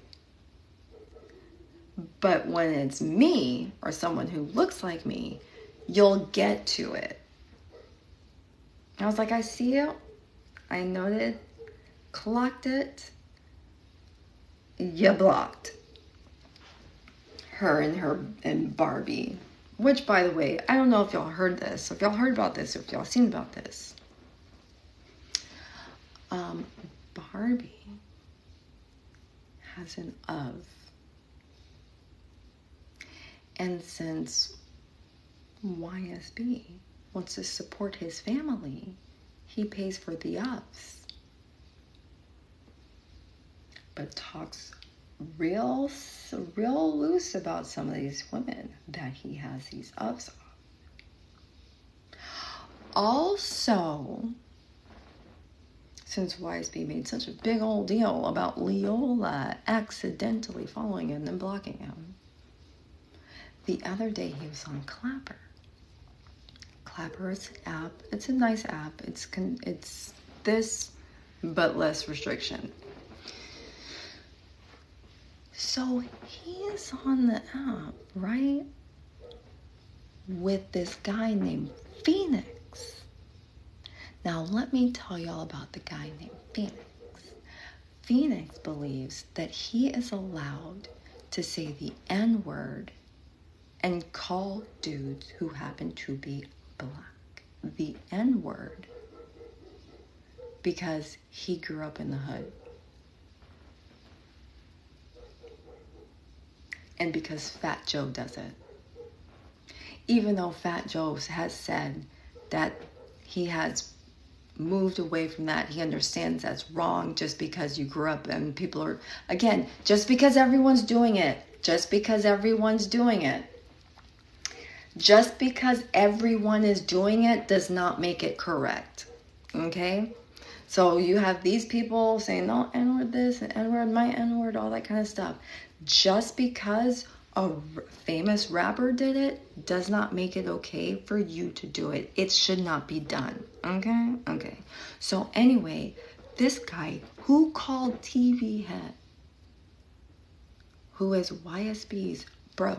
But when it's me or someone who looks like me, you'll get to it. I was like, I see you. I noted, clocked it. You blocked her and Barbie. Which, by the way, I don't know if y'all heard this, if y'all heard about this, or if y'all seen about this. Barbie has an of. And since YSB wants to support his family, he pays for the ups. But talks real loose about some of these women that he has these ups on. Also, since YSB made such a big old deal about Leola accidentally following him and blocking him, the other day he was on Cappa. Cappa is an app. It's a nice app. It's this, but less restriction. So he's on the app, right? With this guy named Phoenix. Now let me tell y'all about the guy named Phoenix. Phoenix believes that he is allowed to say the N-word and call dudes who happen to be black the N-word because he grew up in the hood. And because Fat Joe does it. Even though Fat Joe has said that he has moved away from that, he understands that's wrong just because you grew up and people are, again, just because everyone's doing it, just because everyone is doing it does not make it correct. Okay? So you have these people saying, no, N-word this, and N-word, my N-word, all that kind of stuff. Just because a famous rapper did it does not make it okay for you to do it. It should not be done. Okay? Okay. So anyway, this guy who called TV Head, who is YSB's bro,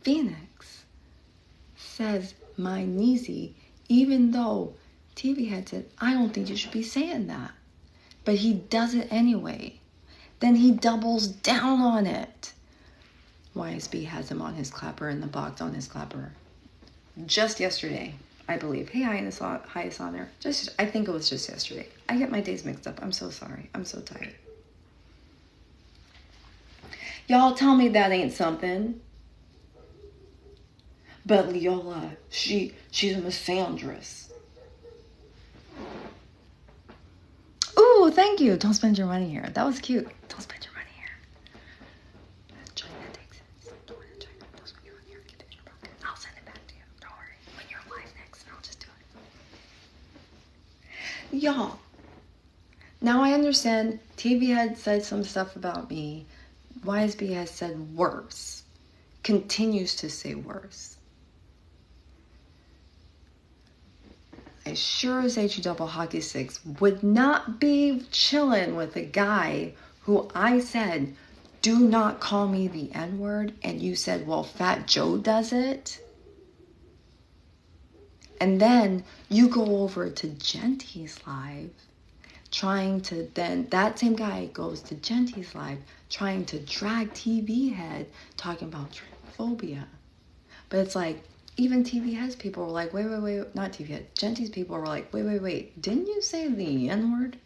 Phoenix, says my niecey, even though TV Head said, I don't think you should be saying that. But he does it anyway. Then he doubles down on it. YSB has him on his Cappa, in the box on his Cappa. Just yesterday, I believe. Hey, highest honor. I think it was just yesterday. I get my days mixed up. I'm so sorry. I'm so tired. Y'all tell me that ain't something. But Leola, she's a misandress. Ooh, Oh, thank you. Don't spend your money here. That was cute. Don't spend your money here. China, Texas. Don't spend your money here. Get it in your pocket. I'll send it back to you. Don't worry. When you're live next, I'll just do it. Y'all. Now I understand TV had said some stuff about me. YSB has said worse. Continues to say worse. I sure as double hockey sticks would not be chilling with a guy who I said, do not call me the N-word. And you said, well, Fat Joe does it. And then you go over to Genty's live trying to then, that same guy goes to Genty's live trying to drag TV head talking about transphobia. But it's like, even TV Head's people were like, wait, not TV Head. Genty's people were like, wait. Didn't you say the N-word?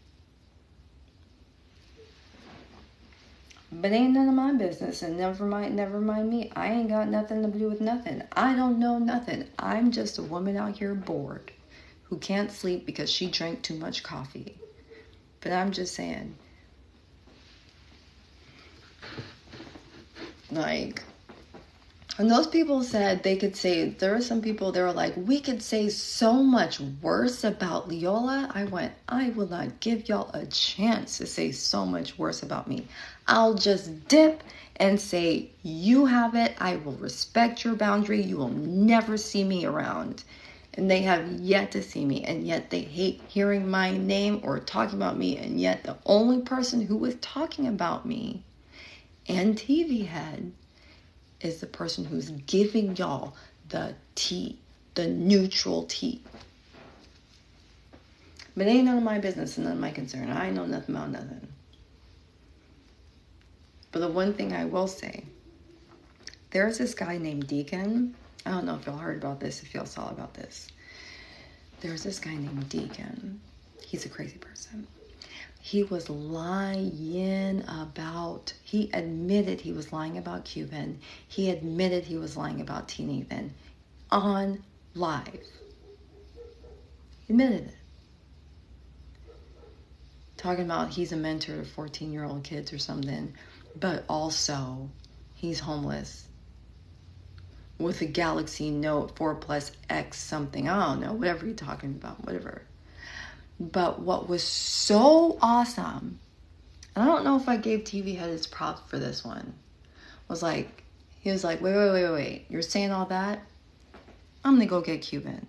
But ain't none of my business, and never mind me. I ain't got nothing to do with nothing. I don't know nothing. I'm just a woman out here bored who can't sleep because she drank too much coffee. But I'm just saying, like, and those people said they could say, there were some people, they were like, we could say so much worse about Leola. I went, I will not give y'all a chance to say so much worse about me. I'll just dip and say, you have it. I will respect your boundary. You will never see me around. And they have yet to see me. And yet they hate hearing my name or talking about me. And yet the only person who was talking about me and TV Head is the person who's giving y'all the tea, the neutral tea. But it ain't none of my business and none of my concern. I know nothing about nothing. But the one thing I will say, there's this guy named Deacon. I don't know if y'all heard about this, if y'all saw about this. There's this guy named Deacon. He's a crazy person. He was lying about, he admitted he was lying about Cuban. He admitted he was lying about T. Nathan on live. He admitted it. Talking about he's a mentor to 14-year-old kids or something, but also he's homeless with a Galaxy Note 4 Plus X something. I don't know, whatever you're talking about, whatever. But what was so awesome, and I don't know if I gave TV Head his props for this one, was like, he was like, wait. You're saying all that? I'm going to go get Cuban.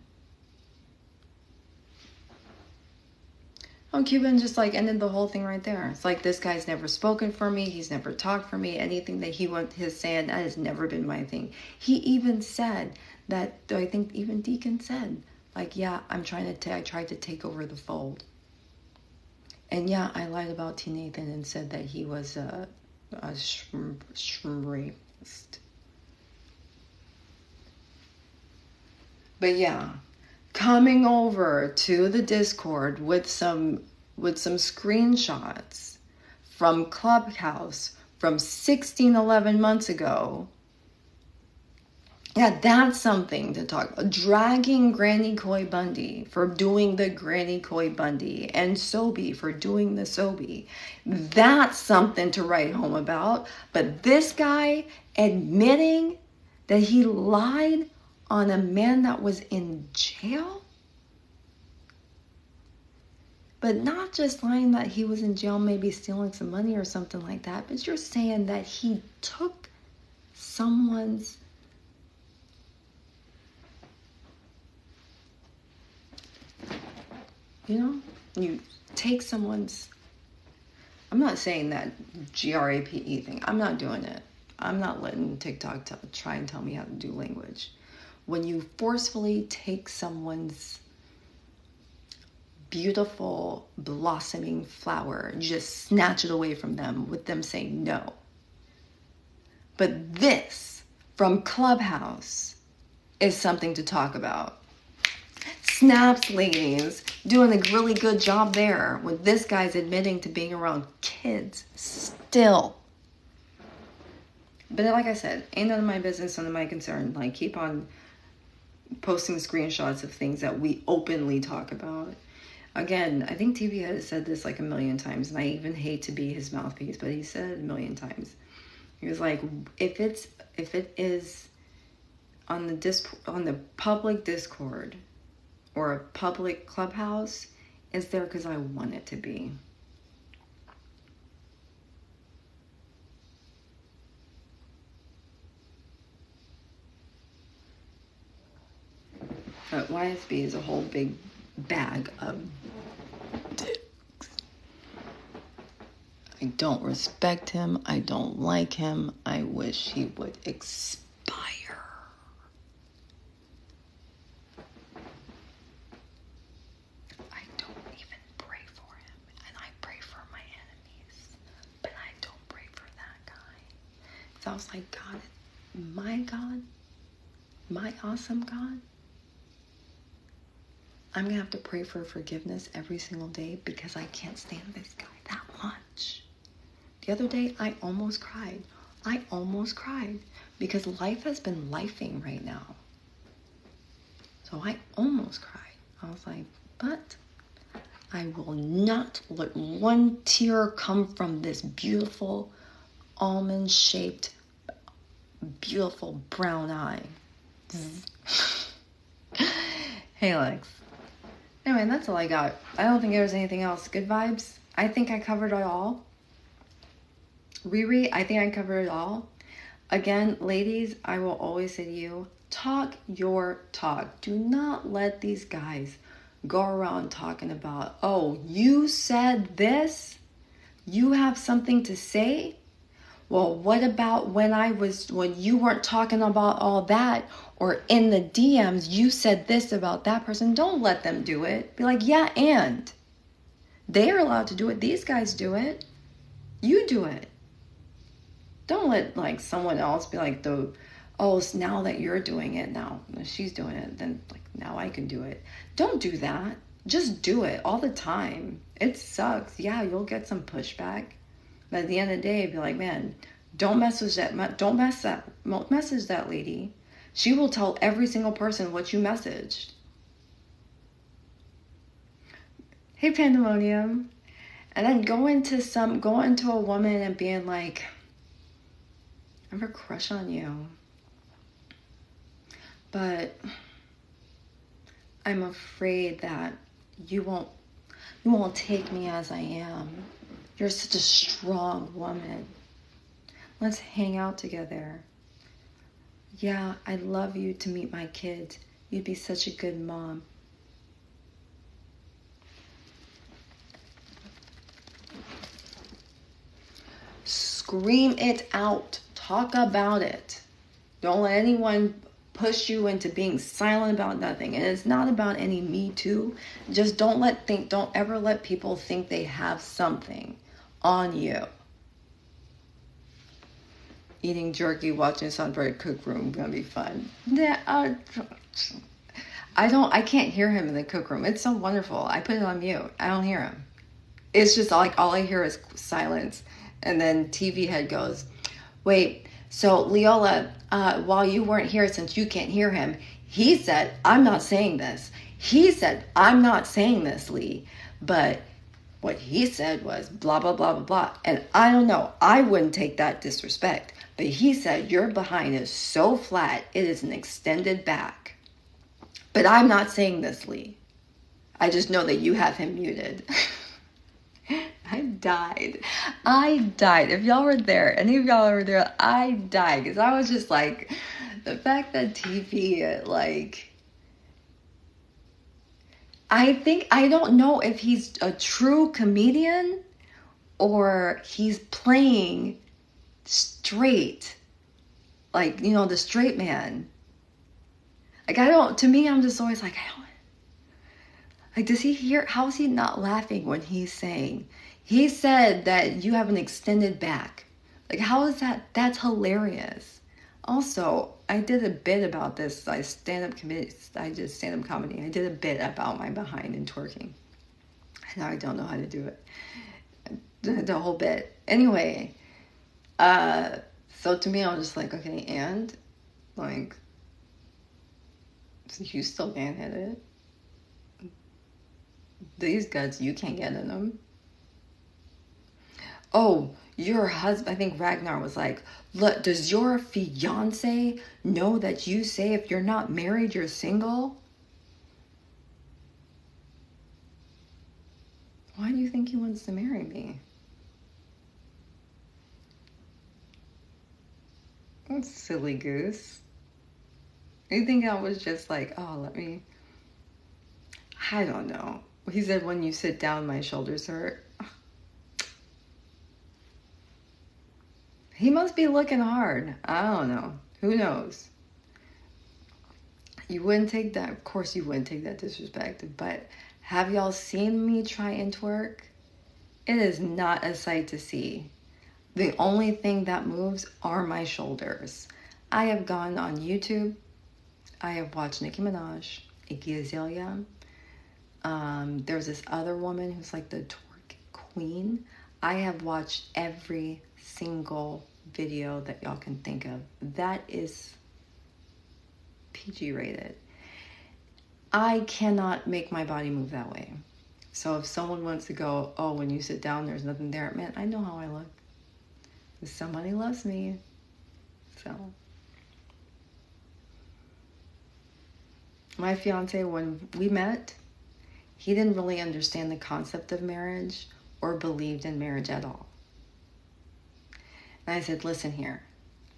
Oh, Cuban just like ended the whole thing right there. It's like, this guy's never spoken for me. He's never talked for me. Anything that he wants his saying, that has never been my thing. He even said that, I think even Deacon said, like, yeah, I tried to take over the fold. And yeah, I lied about T. Nathan and said that he was a rapist. But yeah, coming over to the Discord with some screenshots from Clubhouse from 11 months ago. Yeah, that's something to talk about. Dragging Granny Coy Bundy for doing the Granny Coy Bundy and Sobe for doing the Sobe. That's something to write home about. But this guy admitting that he lied on a man that was in jail? But not just lying that he was in jail, maybe stealing some money or something like that, but you're saying that he took someone's you take someone's, I'm not saying that GRAPE thing. I'm not doing it. I'm not letting TikTok try and tell me how to do language. When you forcefully take someone's beautiful, blossoming flower, you just snatch it away from them with them saying no. But this, from Clubhouse, is something to talk about. Snaps, ladies, doing a really good job there when this guy's admitting to being around kids still. But like I said, ain't none of my business, none of my concern. Like, keep on posting screenshots of things that we openly talk about. again, I think TV has said this like a million times, and I even hate to be his mouthpiece, but he said it a million times. He was like, if it is on the public Discord or a public clubhouse, it's there because I want it to be. But YSB is a whole big bag of dicks. I don't respect him. I don't like him. I wish he would expire. I don't even pray for him. And I pray for my enemies. But I don't pray for that guy. So I was like, God, my awesome God, I'm going to have to pray for forgiveness every single day because I can't stand this guy that much. The other day, I almost cried. Because life has been lifing right now. So I almost cried. I was like, but I will not let one tear come from this beautiful, almond-shaped, beautiful brown eye. Hey, Lex. Anyway, that's all I got. I don't think there was anything else. Good vibes. I think I covered it all. Riri, I think I covered it all. Again, ladies, I will always say to you, talk your talk. Do not let these guys go around talking about, oh, you said this? You have something to say? Well, what about when you weren't talking about all that, or in the DMs, you said this about that person? Don't let them do it. Be like, yeah, and they are allowed to do it. These guys do it. You do it. Don't let like someone else be like, oh, so now that you're doing it, now she's doing it, then like now I can do it. Don't do that. Just do it all the time. It sucks. Yeah, you'll get some pushback. But at the end of the day, be like, man, don't message that lady. She will tell every single person what you messaged. Hey, Pandemonium. And then go into a woman and being like, I have a crush on you. But I'm afraid that you won't take me as I am. You're such a strong woman. Let's hang out together. Yeah, I'd love you to meet my kids. You'd be such a good mom. Scream it out. Talk about it. Don't let anyone push you into being silent about nothing. And it's not about any Me Too. Just don't ever let people think they have something on you. Eating jerky, watching Sunbird cook room, gonna be fun. Yeah, I can't hear him in the cook room. It's so wonderful. I put it on mute. I don't hear him. It's just like all I hear is silence. And then TV head goes, wait, so Leola, while you weren't here, since you can't hear him, he said, I'm not saying this. He said, I'm not saying this, Lee. But what he said was blah, blah, blah, blah, blah. And I don't know. I wouldn't take that disrespect. But he said, your behind is so flat, it is an extended back. But I'm not saying this, Lee. I just know that you have him muted. I died. If y'all were there, any of y'all were there, I died. Because I was just like, the fact that TV, like, I don't know if he's a true comedian or he's playing straight. Like, you know, the straight man. Like, to me, I'm just always like, like, does he hear, how is he not laughing when he's saying, he said that you have an extended back. Like, how is that? That's hilarious. Also, I did a bit about this. I did stand-up comedy. I did a bit about my behind and twerking. And I don't know how to do it. The whole bit. Anyway, so to me, I was just like, okay, and, like, so you still can't hit it? These guts, you can't get in them. Oh, your husband, I think Ragnar was like, look, does your fiance know that you say if you're not married, you're single? Why do you think he wants to marry me? Silly goose. You think I was just like, oh, I don't know. He said, when you sit down, my shoulders hurt. He must be looking hard. I don't know. Who knows? You wouldn't take that. Of course you wouldn't take that disrespect. But have y'all seen me try and twerk? It is not a sight to see. The only thing that moves are my shoulders. I have gone on YouTube. I have watched Nicki Minaj, Iggy Azalea. There's this other woman who's like the twerk queen. I have watched every single video that y'all can think of. That is PG rated. I cannot make my body move that way. So if someone wants to go, oh, when you sit down, there's nothing there. Man, I know how I look. Somebody loves me. So my fiance, when we met, he didn't really understand the concept of marriage or believed in marriage at all. And I said, listen here,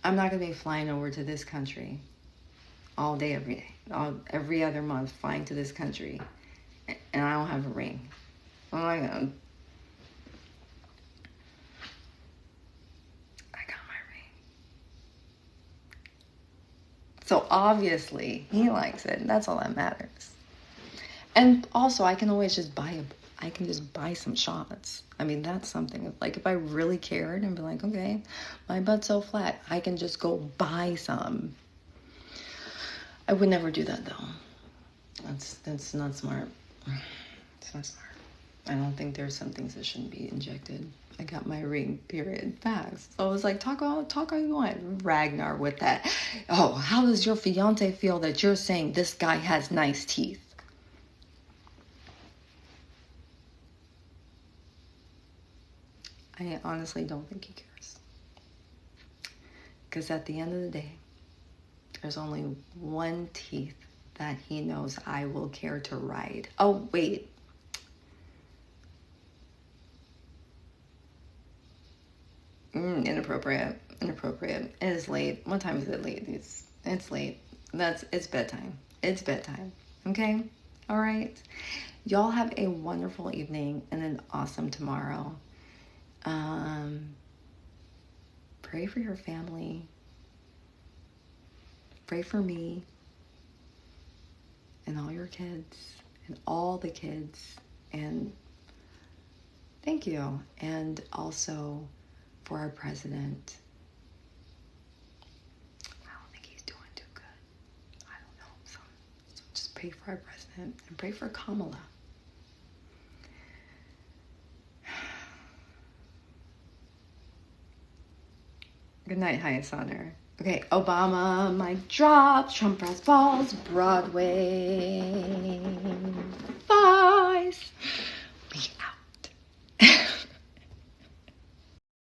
I'm not going to be flying over to this country all day, every day, every other month, flying to this country, and I don't have a ring. Oh my God. I got my ring. So obviously he likes it, and that's all that matters. And also, I can always just buy some shots. I mean, that's something. Like, if I really cared and be like, okay, my butt's so flat, I can just go buy some. I would never do that, though. That's not smart. It's not smart. I don't think there's some things that shouldn't be injected. I got my ring, period. Facts. So I was like, talk all you want. Ragnar with that. Oh, how does your fiance feel that you're saying this guy has nice teeth? I honestly don't think he cares. Because at the end of the day, there's only one teeth that he knows I will care to ride. Oh, wait. Inappropriate. It is late. What time is it late? It's late. It's bedtime. It's bedtime. Okay? All right. Y'all have a wonderful evening and an awesome tomorrow. Pray for your family. Pray for me and all your kids and all the kids. And thank you. And also for our president. I don't think he's doing too good. I don't know. So just pray for our president and pray for Kamala. Good night, highest honor. Okay, Obama, mic drop, Trump press balls, Broadway. Bye.